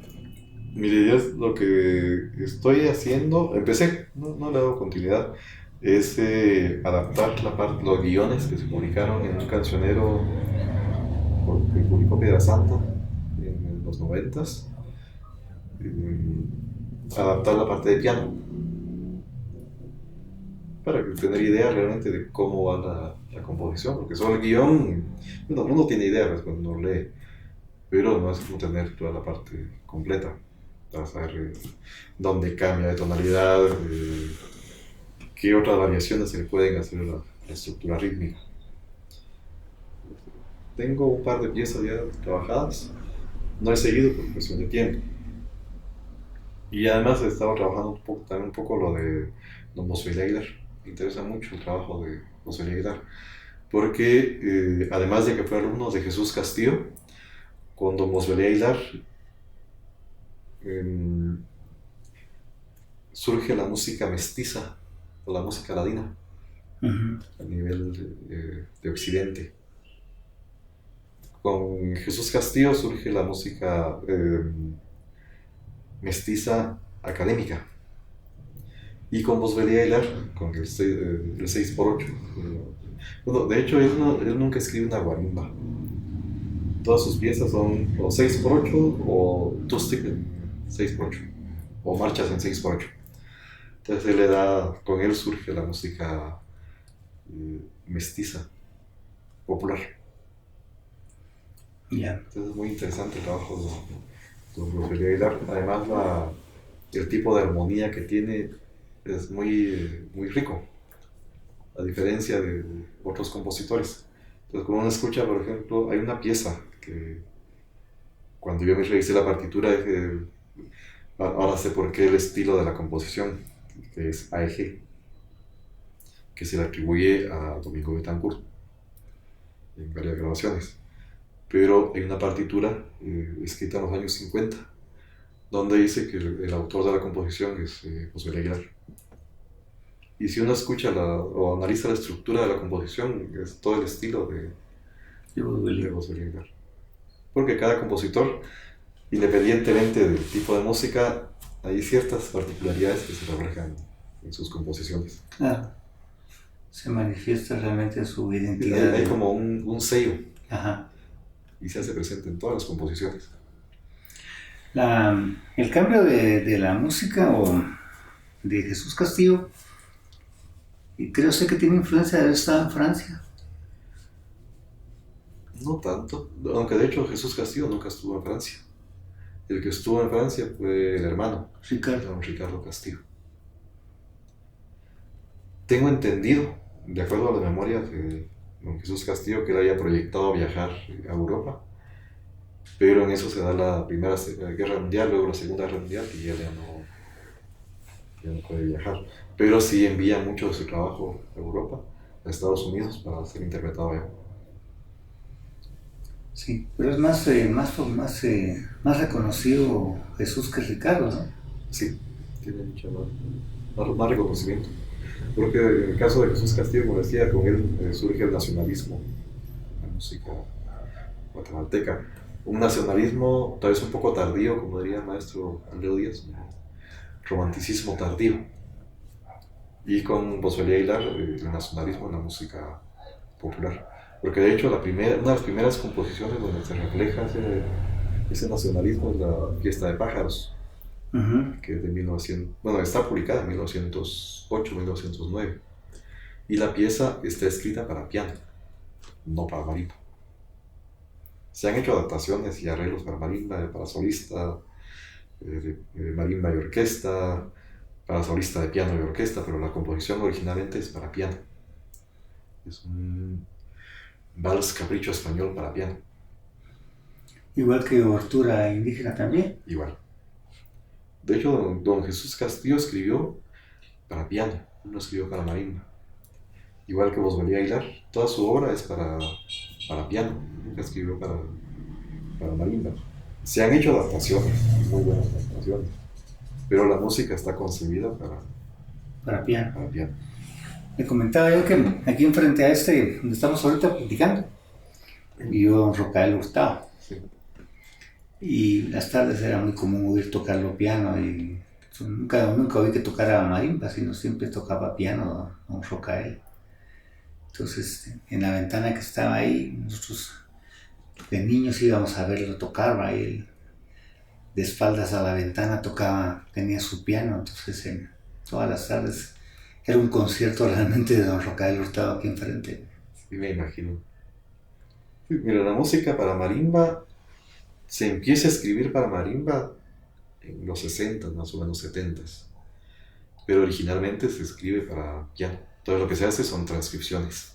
Mire, yo lo que estoy haciendo, empecé, no le hago continuidad, es adaptar los guiones que se publicaron en un cancionero que publicó Piedrasanta en los 90s, adaptar la parte de piano para tener idea realmente de cómo va la composición, porque solo el guión, uno tiene idea pues, cuando uno lee, pero no es como tener toda la parte completa para saber dónde cambia de tonalidad, qué otras variaciones se le pueden hacer a la estructura rítmica. Tengo un par de piezas ya trabajadas, no he seguido por cuestión de tiempo. Y además he estado trabajando también un poco lo de don Boswell Aguilar. Me interesa mucho el trabajo de Boswell Aguilar, porque además de que fue alumno de Jesús Castillo, con don Boswell Aguilar surge la música mestiza, o la música ladina, a nivel de Occidente. Con Jesús Castillo surge la música mestiza académica. Y con Boswell Aguilar, con el 6x8. Bueno, de hecho, él nunca escribe una guarimba. Todas sus piezas son o 6x8 o two-step en 6x8, o marchas en 6x8. Entonces con él surge la música mestiza, popular. Yeah. Entonces es muy interesante el trabajo de Boswell Aguilar. Además, el tipo de armonía que tiene es muy, muy rico, a diferencia de otros compositores. Entonces, cuando uno escucha, por ejemplo, hay una pieza que cuando yo me revisé la partitura dije, ahora sé por qué el estilo de la composición, que es AEG, que se le atribuye a Domingo Betancourt en varias grabaciones. Pero hay una partitura escrita en los años 50, donde dice que el autor de la composición es Boswell Aguilar. Y si uno escucha o analiza la estructura de la composición, es todo el estilo de Boswell Aguilar. Porque cada compositor, independientemente del tipo de música, hay ciertas particularidades que se reflejan en sus composiciones. Claro. Se manifiesta realmente su identidad. Hay como un sello. Ajá. Y se hace presente en todas las composiciones. El cambio de la música o de Jesús Castillo, y creo sé que tiene influencia de haber estado en Francia. No tanto, aunque de hecho Jesús Castillo nunca estuvo en Francia. El que estuvo en Francia fue el hermano, Ricardo Castillo. Tengo entendido, de acuerdo a las memorias de don Jesús Castillo, que él había proyectado viajar a Europa, pero en eso se da la Primera Guerra Mundial, luego la Segunda Guerra Mundial, y él ya no puede viajar. Pero sí envía mucho de su trabajo a Europa, a Estados Unidos, para ser interpretado allá. Sí, pero es más reconocido Jesús que Ricardo, ¿no? Sí, tiene mucho más reconocimiento. Porque en el caso de Jesús Castillo, como decía, con él surge el nacionalismo, la música guatemalteca. Un nacionalismo tal vez un poco tardío, como diría el maestro Leo Díaz, un romanticismo tardío. Y con Boswell Aguilar, el nacionalismo en la música popular. Porque de hecho una de las primeras composiciones donde se refleja ese nacionalismo es la Fiesta de Pájaros, que es de 1900, está publicada en 1908-1909. Y la pieza está escrita para piano, no para marimba. Se han hecho adaptaciones y arreglos para marimba, para solista, marimba y orquesta, para solista de piano y orquesta, pero la composición originalmente es para piano. Es un vals capricho español para piano. Igual que Obertura Indígena también. Igual. De hecho, don Jesús Castillo escribió para piano, no escribió para marimba. Igual que Boswellia Aguilar, toda su obra es para piano, nunca escribió para marimba. Se han hecho adaptaciones, muy buenas adaptaciones, pero la música está concebida para piano. Para piano. Me comentaba yo que aquí enfrente a donde estamos ahorita platicando, vivió Rocael Hurtado. Sí. Y las tardes era muy común oír tocarlo piano y nunca oí que tocara marimba, sino siempre tocaba piano don Rocael. Entonces, en la ventana que estaba ahí, nosotros de niños íbamos a verlo tocar, ahí de espaldas a la ventana tenía su piano, entonces en todas las tardes era un concierto realmente de don Rocael Hurtado aquí enfrente. Sí, me imagino. Sí, mira, la música para marimba se empieza a escribir para marimba en los 60, más o menos 70, pero originalmente se escribe para piano. Entonces lo que se hace son transcripciones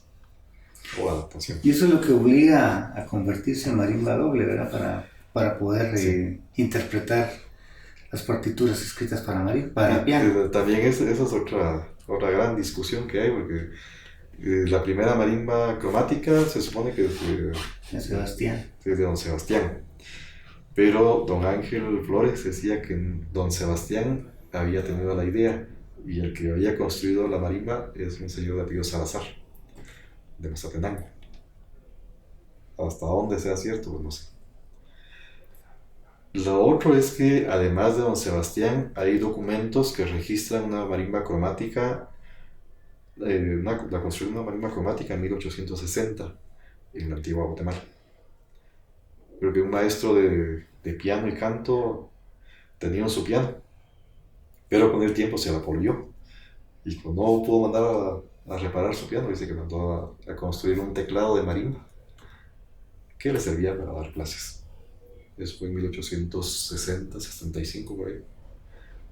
o adaptación. Y eso es lo que obliga a convertirse en marimba doble, ¿verdad? Para poder interpretar las partituras escritas para piano. También esa es otra gran discusión que hay, porque la primera marimba cromática se supone que es de Sebastián. Es de don Sebastián. Pero don Ángel Flores decía que don Sebastián había tenido la idea y el que había construido la marimba es un señor de apellido Salazar, de Mazatenango. Hasta dónde sea cierto, pues no sé. Lo otro es que además de don Sebastián hay documentos que registran una marimba cromática, la construcción de una marimba cromática en 1860 en la antigua Guatemala. Creo que un maestro de piano y canto tenía su piano, pero con el tiempo se la polió y no pudo mandar a reparar su piano, dice que mandó a construir un teclado de marimba que le servía para dar clases. Eso fue en 1860, 65 por ahí.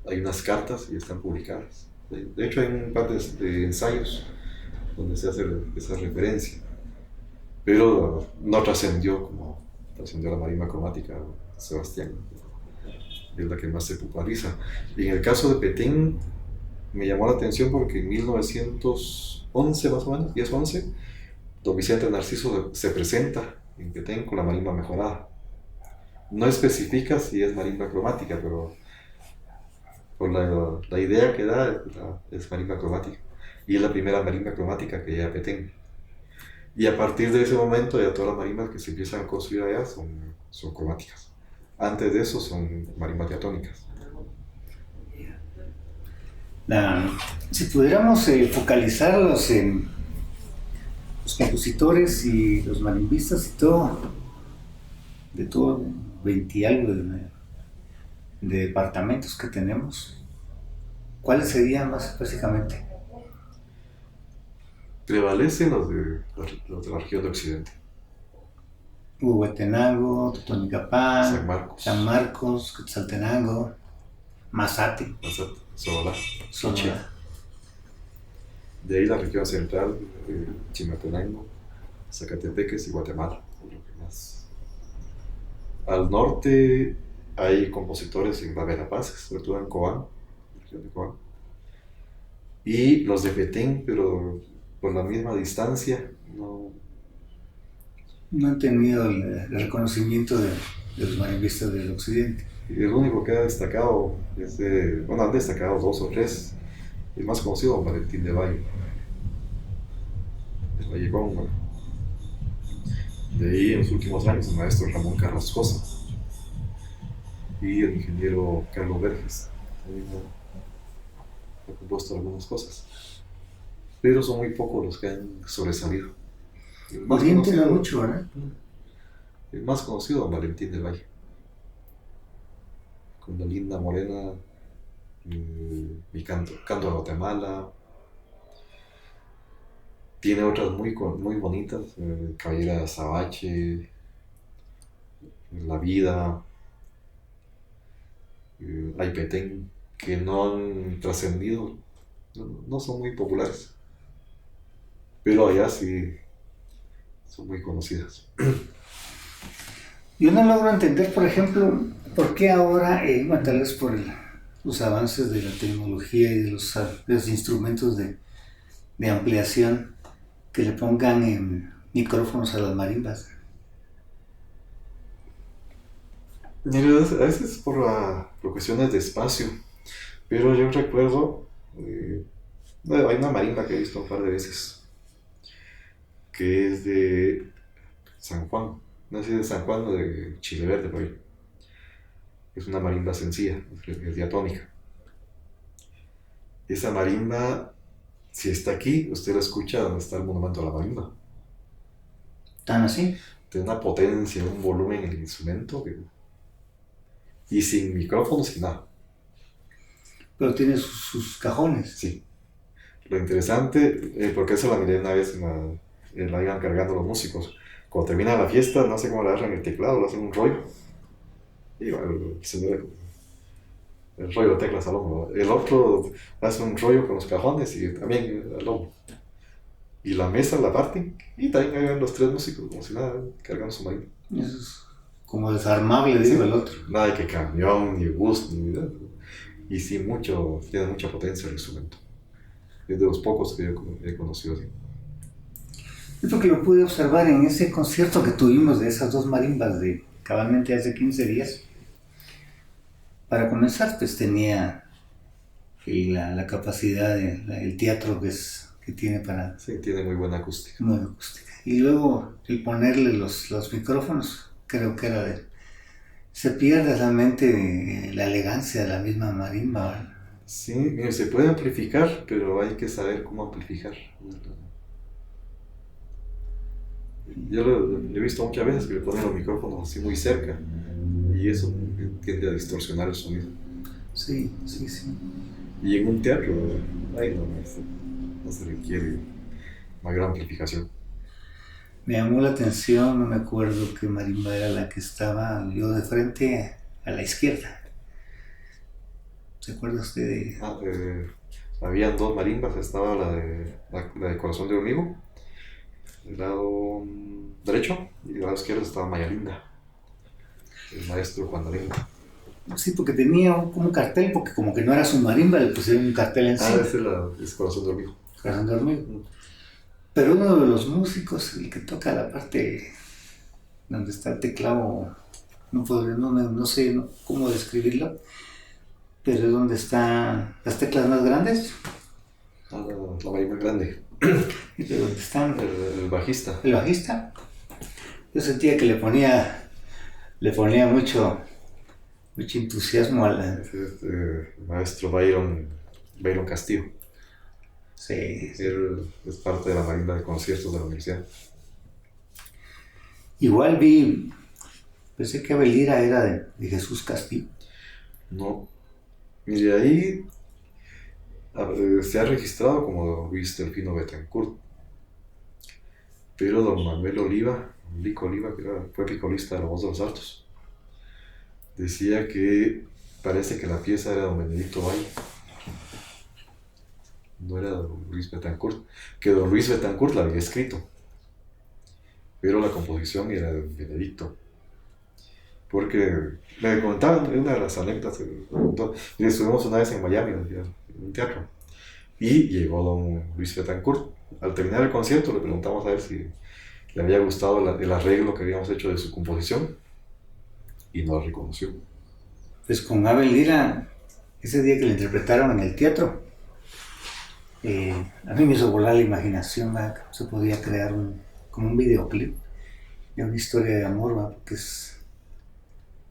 Hay unas cartas y están publicadas. De hecho hay un par de ensayos donde se hace esa referencia, pero no trascendió como trascendió la marimba cromática Sebastián, es la que más se populariza. Y en el caso de Petén me llamó la atención porque en 1911 más o menos, 10-11, don Vicente Narciso se presenta en Petén con la marimba mejorada. No especifica si es marimba cromática, pero por la idea que da es marimba cromática. Y es la primera marimba cromática que llega a Petén. Y a partir de ese momento ya todas las marimbas que se empiezan a construir allá son cromáticas. Antes de eso son marimbas diatónicas. Si pudiéramos focalizarlos en los compositores y los marimbistas y todo, de todo 20 y algo de departamentos que tenemos, ¿cuáles serían más básicamente? Prevalecen los de la región de Occidente. Huehuetenango, Totonicapán, San Marcos, Quetzaltenango, Mazate, Sololá. De ahí la región central, Chimaltenango, Zacatepeques y Guatemala. Más. Al norte hay compositores en la Verapaz, sobre todo en Cobán, región de Cobán. Y los de Petén, pero por la misma distancia, no han tenido el reconocimiento de los marimbistas del occidente. El único que ha destacado han destacado 2 o 3. El más conocido, Valentín de Valle, de Vallecón, ¿no? De ahí en los últimos años el maestro Ramón Carrascosa y el ingeniero Carlos Verges ha compuesto algunas cosas, pero son muy pocos los que han sobresalido. Oriente no mucho, ¿verdad? El más conocido, Valentín del Valle, con la linda morena, mi canto a Guatemala. Tiene otras muy bonitas, Caballera de Azabache, La Vida, Aipetén, que no han trascendido, no son muy populares, pero allá sí son muy conocidas. Yo no logro entender, por ejemplo, por qué ahora, bueno, tal vez por los avances de la tecnología y de los instrumentos de ampliación, que le pongan micrófonos a las marimbas. Mira, a veces por cuestiones de espacio, pero yo recuerdo, hay una marimba que he visto un par de veces, que es de San Juan, no sé si es de San Juan o de Chile Verde, por ahí. Es una marimba sencilla, es diatónica. Esa marimba, si está aquí, usted la escucha donde está el monumento a la marimba. ¿Tan así? Tiene una potencia, un volumen en el instrumento, y sin micrófono, sin nada. Pero tiene sus cajones. Sí. Lo interesante, porque eso la miré una vez, la iban cargando los músicos. Cuando termina la fiesta, no sé cómo le agarran el teclado, le hacen un rollo. Y bueno, el señor, el rollo de teclas al hombro. El otro hace un rollo con los cajones y también al hombro. Y la mesa la parten y también hagan los tres músicos, como si nada, cargando su marimba. Eso es como desarmable, digo, Sí, el otro. nada de que camión, ni bus, ni nada. Y sí, tiene mucha potencia el instrumento. Es de los pocos que yo he conocido así. Es lo que lo pude observar en ese concierto que tuvimos de esas dos marimbas de cabalmente hace 15 días. Para comenzar, pues tenía la capacidad, el teatro que tiene para... Sí, tiene muy buena acústica. Muy acústica. Y luego el ponerle los micrófonos, creo que era de... Se pierde realmente la elegancia de la misma marimba, ¿verdad? Sí, mire, se puede amplificar, pero hay que saber cómo amplificar. Yo lo he visto muchas veces que le ponen los micrófonos así muy cerca y eso tiende a distorsionar el sonido. Sí, sí, sí. Y en un teatro, ay, no se requiere una gran amplificación. Me llamó la atención, no me acuerdo qué marimba era la que estaba yo de frente a la izquierda. ¿Se acuerda usted de...? Habían dos marimbas, estaba la de Corazón de Hormigo, del lado derecho, y del lado izquierdo estaba Mayalinda, el maestro Juan Darín. Sí, porque tenía como un cartel, porque como que no era su marimba, le pusieron un cartel encima. Ese es Corazón de Hormigo. Corazón de Hormigo. Pero uno de los músicos, el que toca la parte donde está el teclado, no sé cómo describirlo, pero es donde están las teclas más grandes. La marimba grande. Y de donde están El bajista. el bajista. Yo sentía que le ponía mucho entusiasmo a la... El maestro Byron Castillo. Sí. Él es parte de la marimba de conciertos de la universidad. Igual pensé que Abelira era de Jesús Castillo. No. Mire, ahí se ha registrado como don Luis Delfino Betancourt. Pero don Manuel Oliva, Lico Oliva, que fue picolista de La Voz de los Altos, decía que parece que la pieza era de don Benedicto Valle. No era don Luis Betancourt, que don Luis Betancourt la había escrito, pero la composición era de don Benedicto. Porque me comentaban, una de las anécdotas, y estuvimos una vez en Miami, en un teatro, y llegó don Luis Betancourt. Al terminar el concierto le preguntamos a ver si le había gustado el arreglo que habíamos hecho de su composición, y nos reconoció. Pues con Abel Lira, ese día que le interpretaron en el teatro, a mí me hizo volar la imaginación, ¿verdad? Se podía crear como un videoclip de una historia de amor, ¿verdad? Porque es...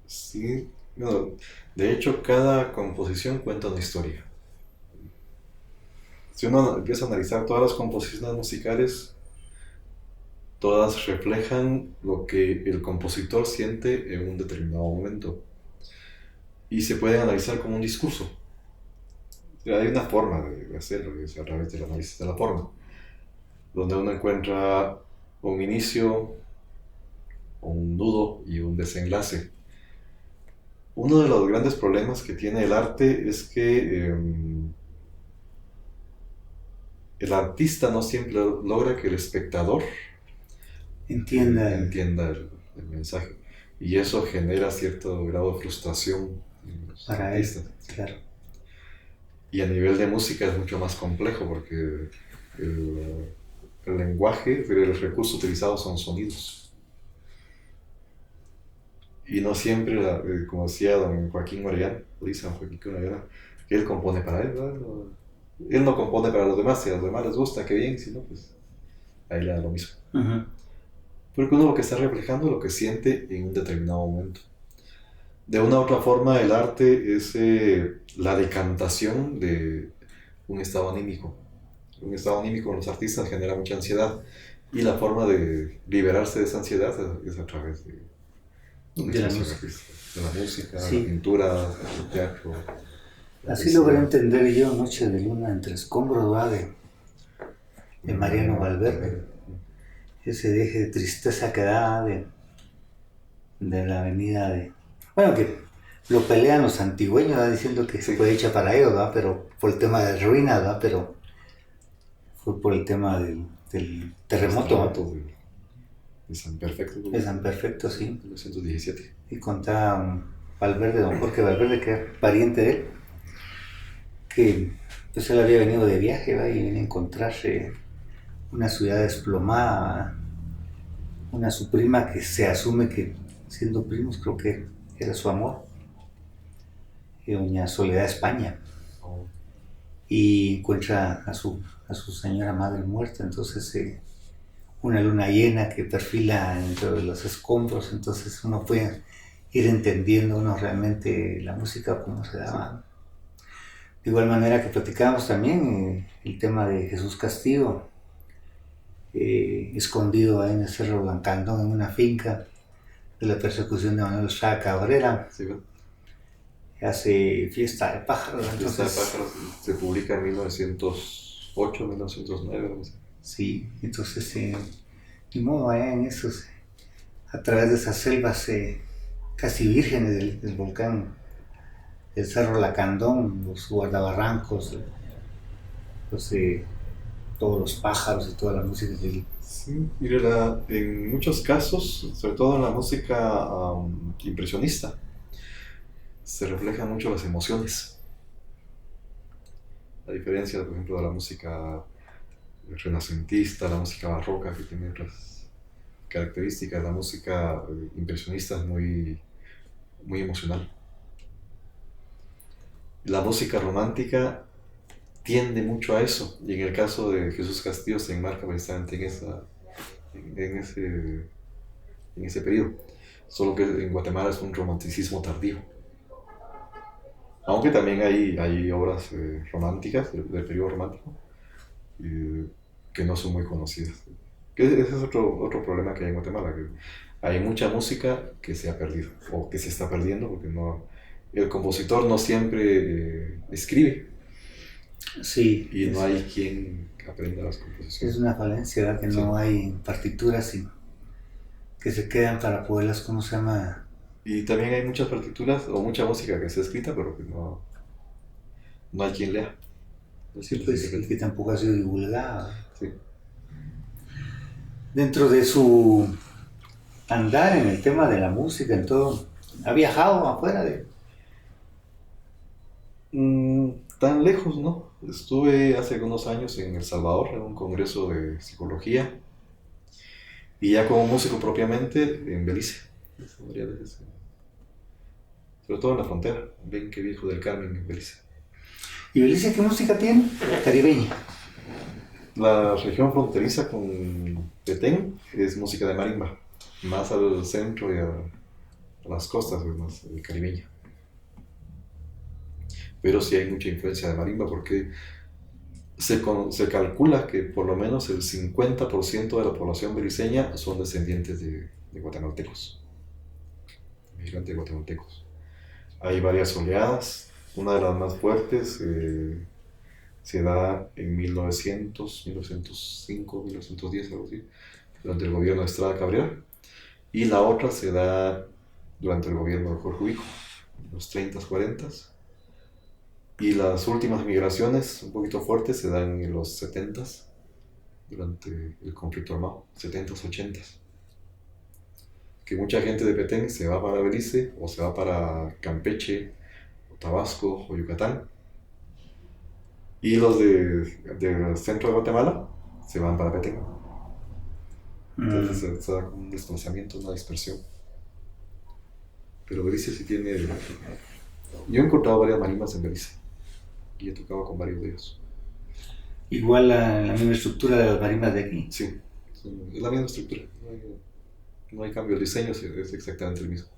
Sí, no, de hecho cada composición cuenta una historia. Si uno empieza a analizar todas las composiciones musicales, todas reflejan lo que el compositor siente en un determinado momento y se pueden analizar como un discurso. Hay una forma de hacerlo, es a través del análisis de la forma, donde uno encuentra un inicio, un nudo y un desenlace. Uno de los grandes problemas que tiene el arte es que el artista no siempre logra que el espectador entienda el mensaje. Y eso genera cierto grado de frustración en los artistas. Claro. Y a nivel de música es mucho más complejo porque el lenguaje, el recurso utilizado son sonidos. Y no siempre, como decía don Joaquín Orellana, que él compone para él, ¿no? Él no compone para los demás, si a los demás les gusta, qué bien, si no, pues ahí le da lo mismo. Uh-huh. Porque uno lo que está reflejando es lo que siente en un determinado momento. De una u otra forma, el arte es la decantación de un estado anímico. Un estado anímico en los artistas genera mucha ansiedad y la forma de liberarse de esa ansiedad es a través de la música, sí. La pintura, el teatro. Así logré entender yo Noche de Luna entre escombros, ¿va? De Mariano Valverde. Ese deje de tristeza que da de la avenida de... Bueno, que lo pelean los antigüeños, ¿va? Diciendo que se fue hecha para ellos, ¿va? Pero por el tema de ruinas, ¿va? Pero fue por el tema del terremoto. De San Perfecto. De San Perfecto, sí. 1917. Y contaba Valverde, don Jorge Valverde, que era pariente de él, que pues él había venido de viaje, ¿va? Y venía a encontrarse una ciudad desplomada, su prima que se asume que, siendo primos, creo que era su amor, doña Soledad España, y encuentra a su señora madre muerta. Entonces una luna llena que perfila dentro de los escombros, entonces uno puede ir entendiendo realmente la música como se daba. De igual manera que platicábamos también el tema de Jesús Castillo, escondido ahí en el Cerro Blancandón, en una finca de la persecución de Manuel Estrada Cabrera. Sí, ¿no? Hace Fiesta de Pájaros. Fiesta de Pájaros se publica en 1908, 1909, no sé. Sí, entonces, ni modo, en esos, a través de esas selvas casi vírgenes del volcán, el Cerro Lacandón, los guardabarrancos, todos los pájaros y toda la música del... Sí, mire, en muchos casos, sobre todo en la música impresionista, se reflejan mucho las emociones. A diferencia, por ejemplo, de la música renacentista, la música barroca, que tiene otras características, la música impresionista es muy, muy emocional. La música romántica tiende mucho a eso, y en el caso de Jesús Castillo se enmarca precisamente en ese periodo, solo que en Guatemala es un romanticismo tardío, aunque también hay obras románticas del periodo romántico que no son muy conocidas. Ese es otro problema que hay en Guatemala, que hay mucha música que se ha perdido o que se está perdiendo porque el compositor no siempre escribe. Sí, y no hay quien aprenda las composiciones. Es una falencia, ¿verdad? Que sí. No hay partituras que se quedan para poderlas, ¿cómo se llama? Y también hay muchas partituras o mucha música que está escrita, pero que no hay quien lea. Sí, pues, que tampoco ha sido divulgada. Sí. Dentro de su andar en el tema de la música, en todo, ¿ha viajado afuera de...? Tan lejos, ¿no? Estuve hace algunos años en El Salvador en un congreso de psicología y ya como músico propiamente en Belice. Sobre todo en la frontera, Benque Viejo del Carmen en Belice. ¿Y Belice qué música tiene? Caribeña. La región fronteriza con Petén es música de marimba, más al centro y a las costas es más caribeña. Pero sí hay mucha influencia de marimba porque se calcula que por lo menos el 50% de la población beliceña son descendientes de guatemaltecos, migrantes guatemaltecos. Hay varias oleadas, una de las más fuertes se da en 1900, 1905, 1910, algo así, durante el gobierno de Estrada Cabrera, y la otra se da durante el gobierno de Jorge Ubico, los 30, 40. Y las últimas migraciones, un poquito fuertes, se dan en los 70, durante el conflicto armado, 70, 80. Que mucha gente de Petén se va para Belice, o se va para Campeche, o Tabasco, o Yucatán. Y los del centro de Guatemala se van para Petén. Entonces se da un desplazamiento, una dispersión. Pero Belice sí tiene... Yo he encontrado varias marimbas en Belice y he tocado con varios de ellos. Igual la misma estructura de las marimbas de aquí. Sí, es la misma estructura. No hay cambio, el diseño es exactamente el mismo.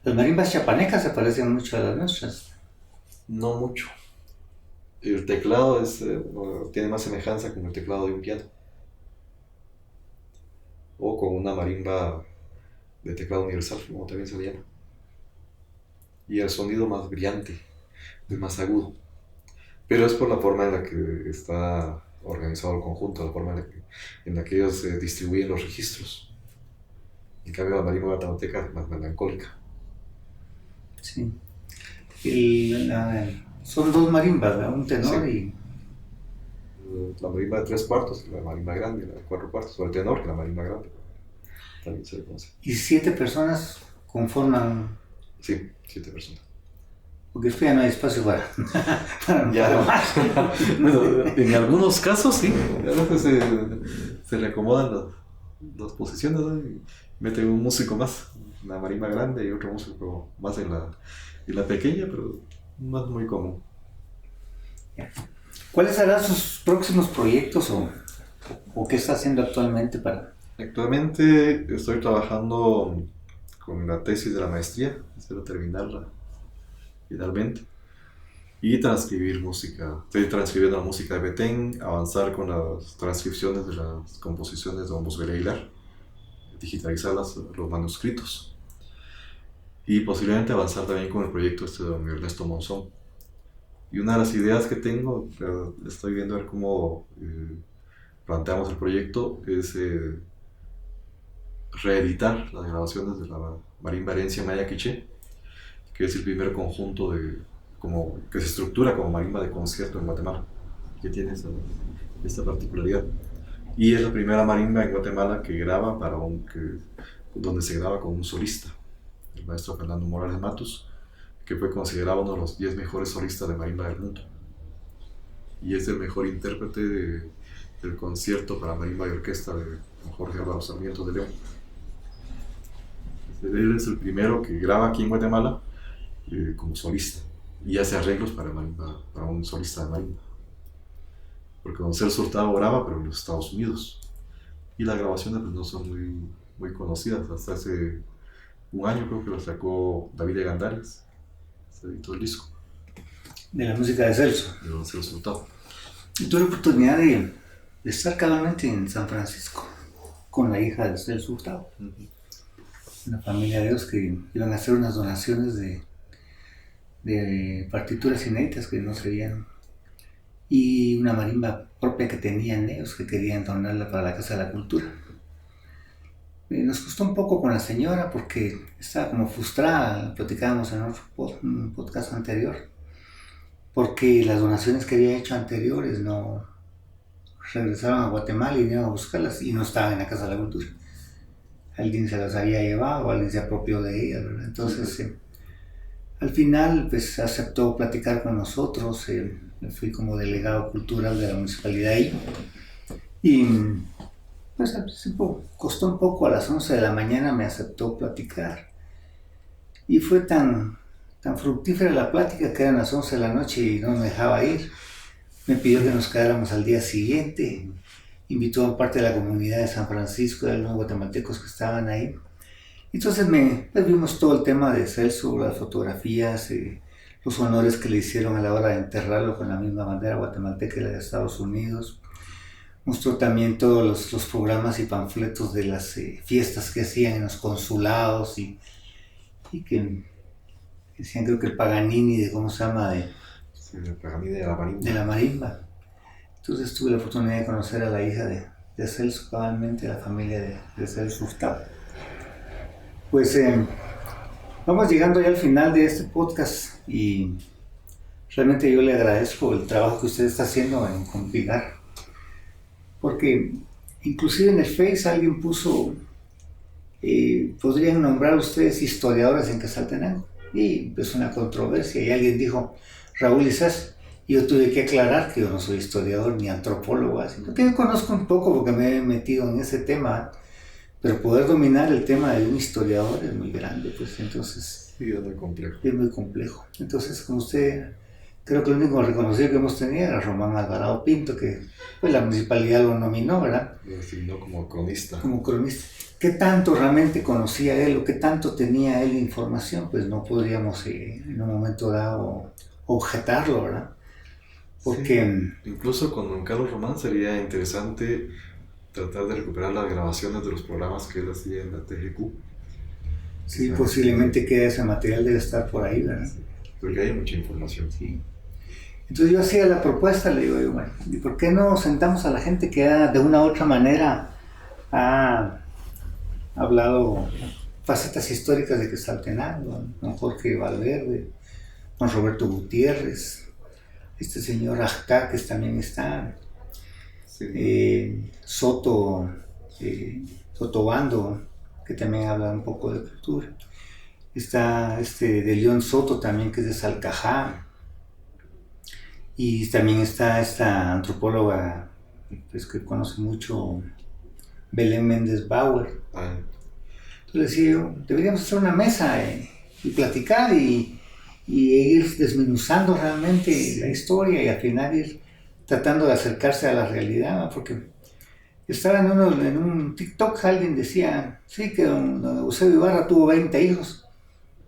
Las marimbas chapanecas se parecen mucho a las nuestras. No mucho. El teclado tiene más semejanza con el teclado de un piano. O con una marimba de teclado universal, como también se le llama. Y el sonido más brillante, es más agudo. Pero es por la forma en la que está organizado el conjunto, la forma en la que ellos distribuyen los registros. En cambio, la marimba guatemalteca es más melancólica. Sí. Son dos marimbas, ¿verdad? Un tenor Sí. y... La marimba de 3/4, la marimba grande, la de 4/4, o el tenor, que es la marimba grande. También se le conoce. Y 7 personas conforman... Sí, 7 personas. Porque después ya no hay espacio para Ya. más. Bueno, en algunos casos sí, a veces se le acomodan las posiciones, ¿no? Y meten un músico más, una marimba grande y otro músico más en la pequeña, pero no es muy común. ¿Cuáles serán sus próximos proyectos o qué está haciendo actualmente para...? Actualmente estoy trabajando con la tesis de la maestría, espero terminarla finalmente, y transcribir música. Estoy transcribiendo la música de Petén, avanzar con las transcripciones de las composiciones de Don Bosco Aguilar, digitalizar los manuscritos, y posiblemente avanzar también con el proyecto de don Ernesto Monzón. Y una de las ideas que tengo, estoy viendo a ver cómo planteamos el proyecto, es reeditar las grabaciones de la marimba Herencia Maya Quiché, que es el primer conjunto que se estructura como marimba de concierto en Guatemala, que tiene esta particularidad. Y es la primera marimba en Guatemala que graba donde se graba con un solista, el maestro Fernando Morales Matus, que fue considerado uno de los 10 mejores solistas de marimba del mundo. Y es el mejor intérprete del concierto para marimba y orquesta de Jorge Álvaro Sarmiento de León. Él es el primero que graba aquí en Guatemala como solista y hace arreglos para un solista de marimba. Porque don Celso Hurtado graba, pero en los Estados Unidos. Y las grabaciones pues, no son muy, muy conocidas. Hasta hace un año creo que lo sacó David Gandarias. Se editó el disco. De la música de Celso. De don Celso Hurtado. Y tuve la oportunidad de estar cabalmente en San Francisco con la hija de Celso Hurtado. Una familia de ellos que iban a hacer unas donaciones de partituras inéditas que no se veían. Y una marimba propia que tenían ellos, que querían donarla para la Casa de la Cultura. Nos costó un poco con la señora porque estaba como frustrada, platicábamos en un podcast anterior, porque las donaciones que había hecho anteriores no regresaron a Guatemala y iban a buscarlas y no estaban en la Casa de la Cultura. Alguien se las había llevado, alguien se apropió de ellas, ¿verdad? Entonces, al final, pues aceptó platicar con nosotros. Fui como delegado cultural de la municipalidad ahí. Y pues al principio costó un poco, a las 11 de la mañana me aceptó platicar. Y fue tan fructífera la plática que eran las 11 de la noche y no me dejaba ir. Me pidió que nos quedáramos al día siguiente. Invitó a parte de la comunidad de San Francisco, de algunos guatemaltecos que estaban ahí. Entonces pues vimos todo el tema de Celso, las fotografías, los honores que le hicieron a la hora de enterrarlo con la misma bandera guatemalteca y la de Estados Unidos. Mostró también todos los programas y panfletos de las fiestas que hacían en los consulados y que decían, creo que el Paganini de, ¿cómo se llama? Sí, el Paganini de la marimba. De la marimba. Entonces tuve la oportunidad de conocer a la hija de Celso, cabalmente, la familia de Celso Hurtado. Pues Vamos llegando ya al final de este podcast y realmente yo le agradezco el trabajo que usted está haciendo en compilar, porque inclusive en el Face alguien puso, podrían nombrar ustedes historiadores en Quetzaltenango, y empezó una controversia y alguien dijo, Raúl Isas, y yo tuve que aclarar que yo no soy historiador ni antropólogo, sino que yo conozco un poco porque me he metido en ese tema, pero poder dominar el tema de un historiador es muy grande, pues entonces Sí, es muy complejo. es muy complejo. Entonces, como usted, creo que el único reconocido que hemos tenido era Román Alvarado Pinto, que pues la municipalidad lo nominó, ¿verdad? Lo designó como cronista. Como cronista. ¿Qué tanto realmente conocía él o qué tanto tenía él información? Pues no podríamos en un momento dado objetarlo, ¿verdad? Porque sí. Incluso con don Carlos Román sería interesante tratar de recuperar las grabaciones de los programas que él hacía en la TGQ. sí, posiblemente quede ese material, debe estar por ahí, ¿verdad? Sí, porque hay mucha información. Sí. Entonces yo hacía la propuesta, le digo, bueno, ¿y por qué no sentamos a la gente que de una u otra manera ha hablado facetas históricas de Quetzaltenango, don Jorge Valverde, don Roberto Gutiérrez, este señor Ajcaques también está, Sí. Soto, Sotobando, que también habla un poco de cultura, está de León Soto también, que es de Salcajá, y también está esta antropóloga pues, que conoce mucho, Belén Méndez Bauer. Ah, Entonces decía yo, deberíamos hacer una mesa y platicar y ir desmenuzando realmente la historia y al final ir tratando de acercarse a la realidad, ¿no? Porque estaba en un TikTok, alguien decía, sí, que don Eusebio Ibarra tuvo 20 hijos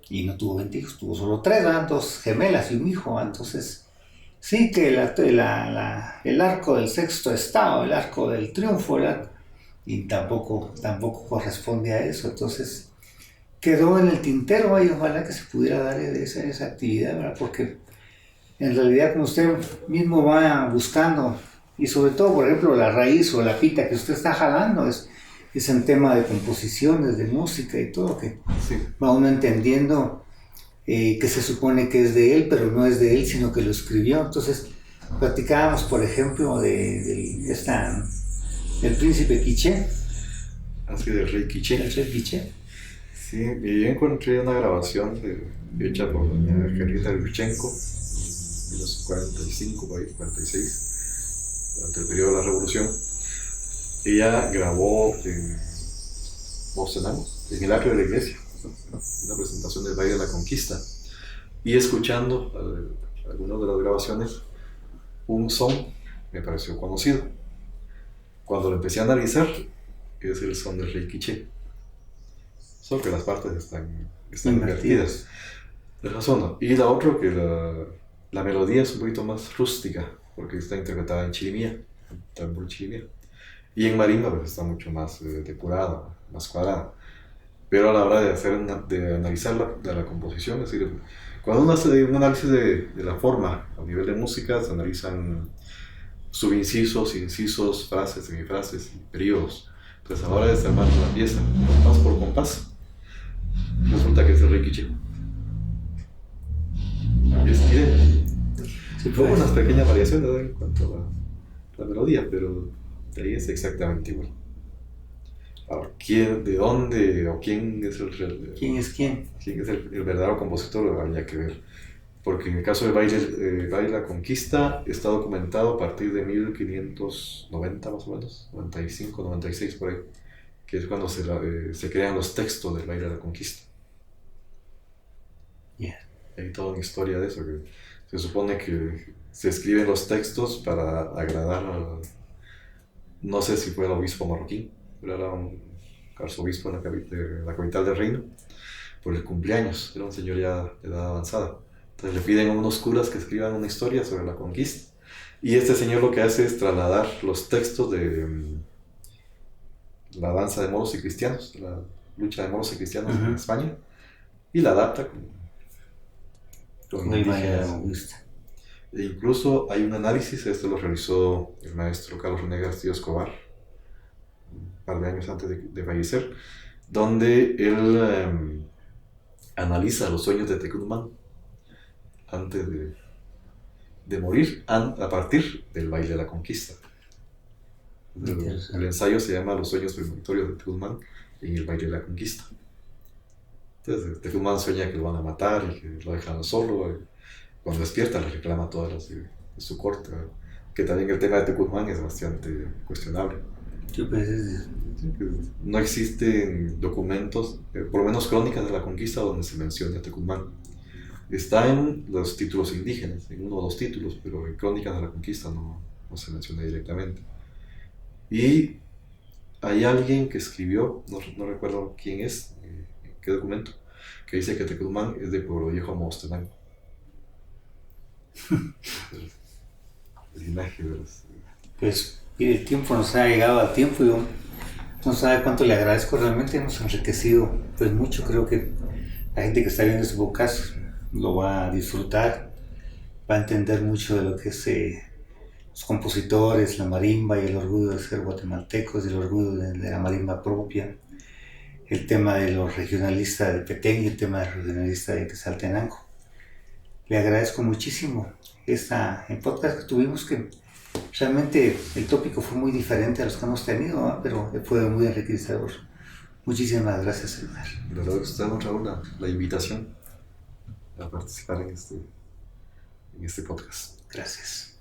y no tuvo 20 hijos, tuvo solo 3, ¿verdad? 2 gemelas y un hijo, ¿verdad? Entonces sí que el arco del sexto estado, el arco del triunfo, ¿verdad? Y tampoco corresponde a eso, entonces quedó en el tintero y ojalá que se pudiera dar esa actividad, ¿verdad? Porque en realidad como usted mismo va buscando, y sobre todo por ejemplo la raíz o la pita que usted está jalando es en tema de composiciones, de música y todo, que sí. va uno entendiendo que se supone que es de él, pero no es de él, sino que lo escribió. Entonces platicábamos por ejemplo del príncipe Quiché. Así del rey Quiché. El rey Quiché. Sí, y yo encontré una grabación hecha por doña Angelita Lutchenko en 1945, 46, durante el periodo de la Revolución. Ella grabó en Mostenango, en el atrio de la iglesia, una presentación del baile de la conquista. Y escuchando algunas de las grabaciones, un son me pareció conocido. Cuando lo empecé a analizar, es el son del rey Quiché. Solo que las partes están invertidas. De razón, ¿no? Y la otra, que la melodía es un poquito más rústica, porque está interpretada en chirimía, tambor chirimía. Y en marimba pues, está mucho más depurada, más cuadrada. Pero a la hora de analizar la composición, es decir, cuando uno hace un análisis de la forma a nivel de música, se analizan subincisos, incisos, frases, semifrases y periodos. Entonces a la hora de desarmar una pieza, compás por compás, resulta que es el rey Quiché. Y es idéntico. Sí, hubo unas pequeñas variaciones en cuanto a la melodía, pero de ahí es exactamente igual. Ahora, ¿quién, de dónde o quién es ¿Quién es quién? ¿Quién es el verdadero compositor? Habría que ver. Porque en el caso de Baile La Conquista está documentado a partir de 1590 más o menos, 95, 96 por ahí, que es cuando se crean los textos del Baile de la Conquista. Yeah. Hay toda una historia de eso, que se supone que se escriben los textos para agradar no sé si fue el obispo marroquí, pero era un arzobispo en la capital del reino, por el cumpleaños, era un señor ya de edad avanzada. Entonces le piden a unos curas que escriban una historia sobre la conquista. Y este señor lo que hace es trasladar los textos de la danza de moros y cristianos, la lucha de moros y cristianos en España, y la adapta con indígenas. E incluso hay un análisis, esto lo realizó el maestro Carlos René García Escobar, un par de años antes de fallecer, donde él analiza los sueños de Tecumán antes de morir, a partir del baile de la conquista. El ensayo se llama Los sueños premonitorios de Tecumán en el baile de la conquista. Entonces Tecumán sueña que lo van a matar y que lo dejan solo. Cuando despierta le reclama a todas las de su corte, ¿verdad? Que también el tema de Tecumán es bastante cuestionable. No existen documentos, por lo menos crónicas de la conquista, donde se mencione a Tecumán. Está en los títulos indígenas, en uno o dos títulos, pero en crónicas de la conquista no se menciona directamente. Y hay alguien que escribió, no recuerdo quién es, qué documento, que dice que Tecumán es de Pueblo Viejo, Mostenango. El linaje de los... Pues el tiempo nos ha llegado al tiempo, yo no sabe cuánto le agradezco, realmente hemos enriquecido pues mucho. Creo que la gente que está viendo este podcast lo va a disfrutar, va a entender mucho de lo que es los compositores, la marimba y el orgullo de ser guatemaltecos, el orgullo de la marimba propia, el tema de los regionalistas de Petén y el tema de los regionalistas de Quetzaltenango. Le agradezco muchísimo el podcast que tuvimos, que realmente el tópico fue muy diferente a los que hemos tenido, ¿no? Pero fue muy enriquecedor. Muchísimas gracias, Edgar. Le agradezco, Raúl, la invitación a participar en este podcast. Gracias.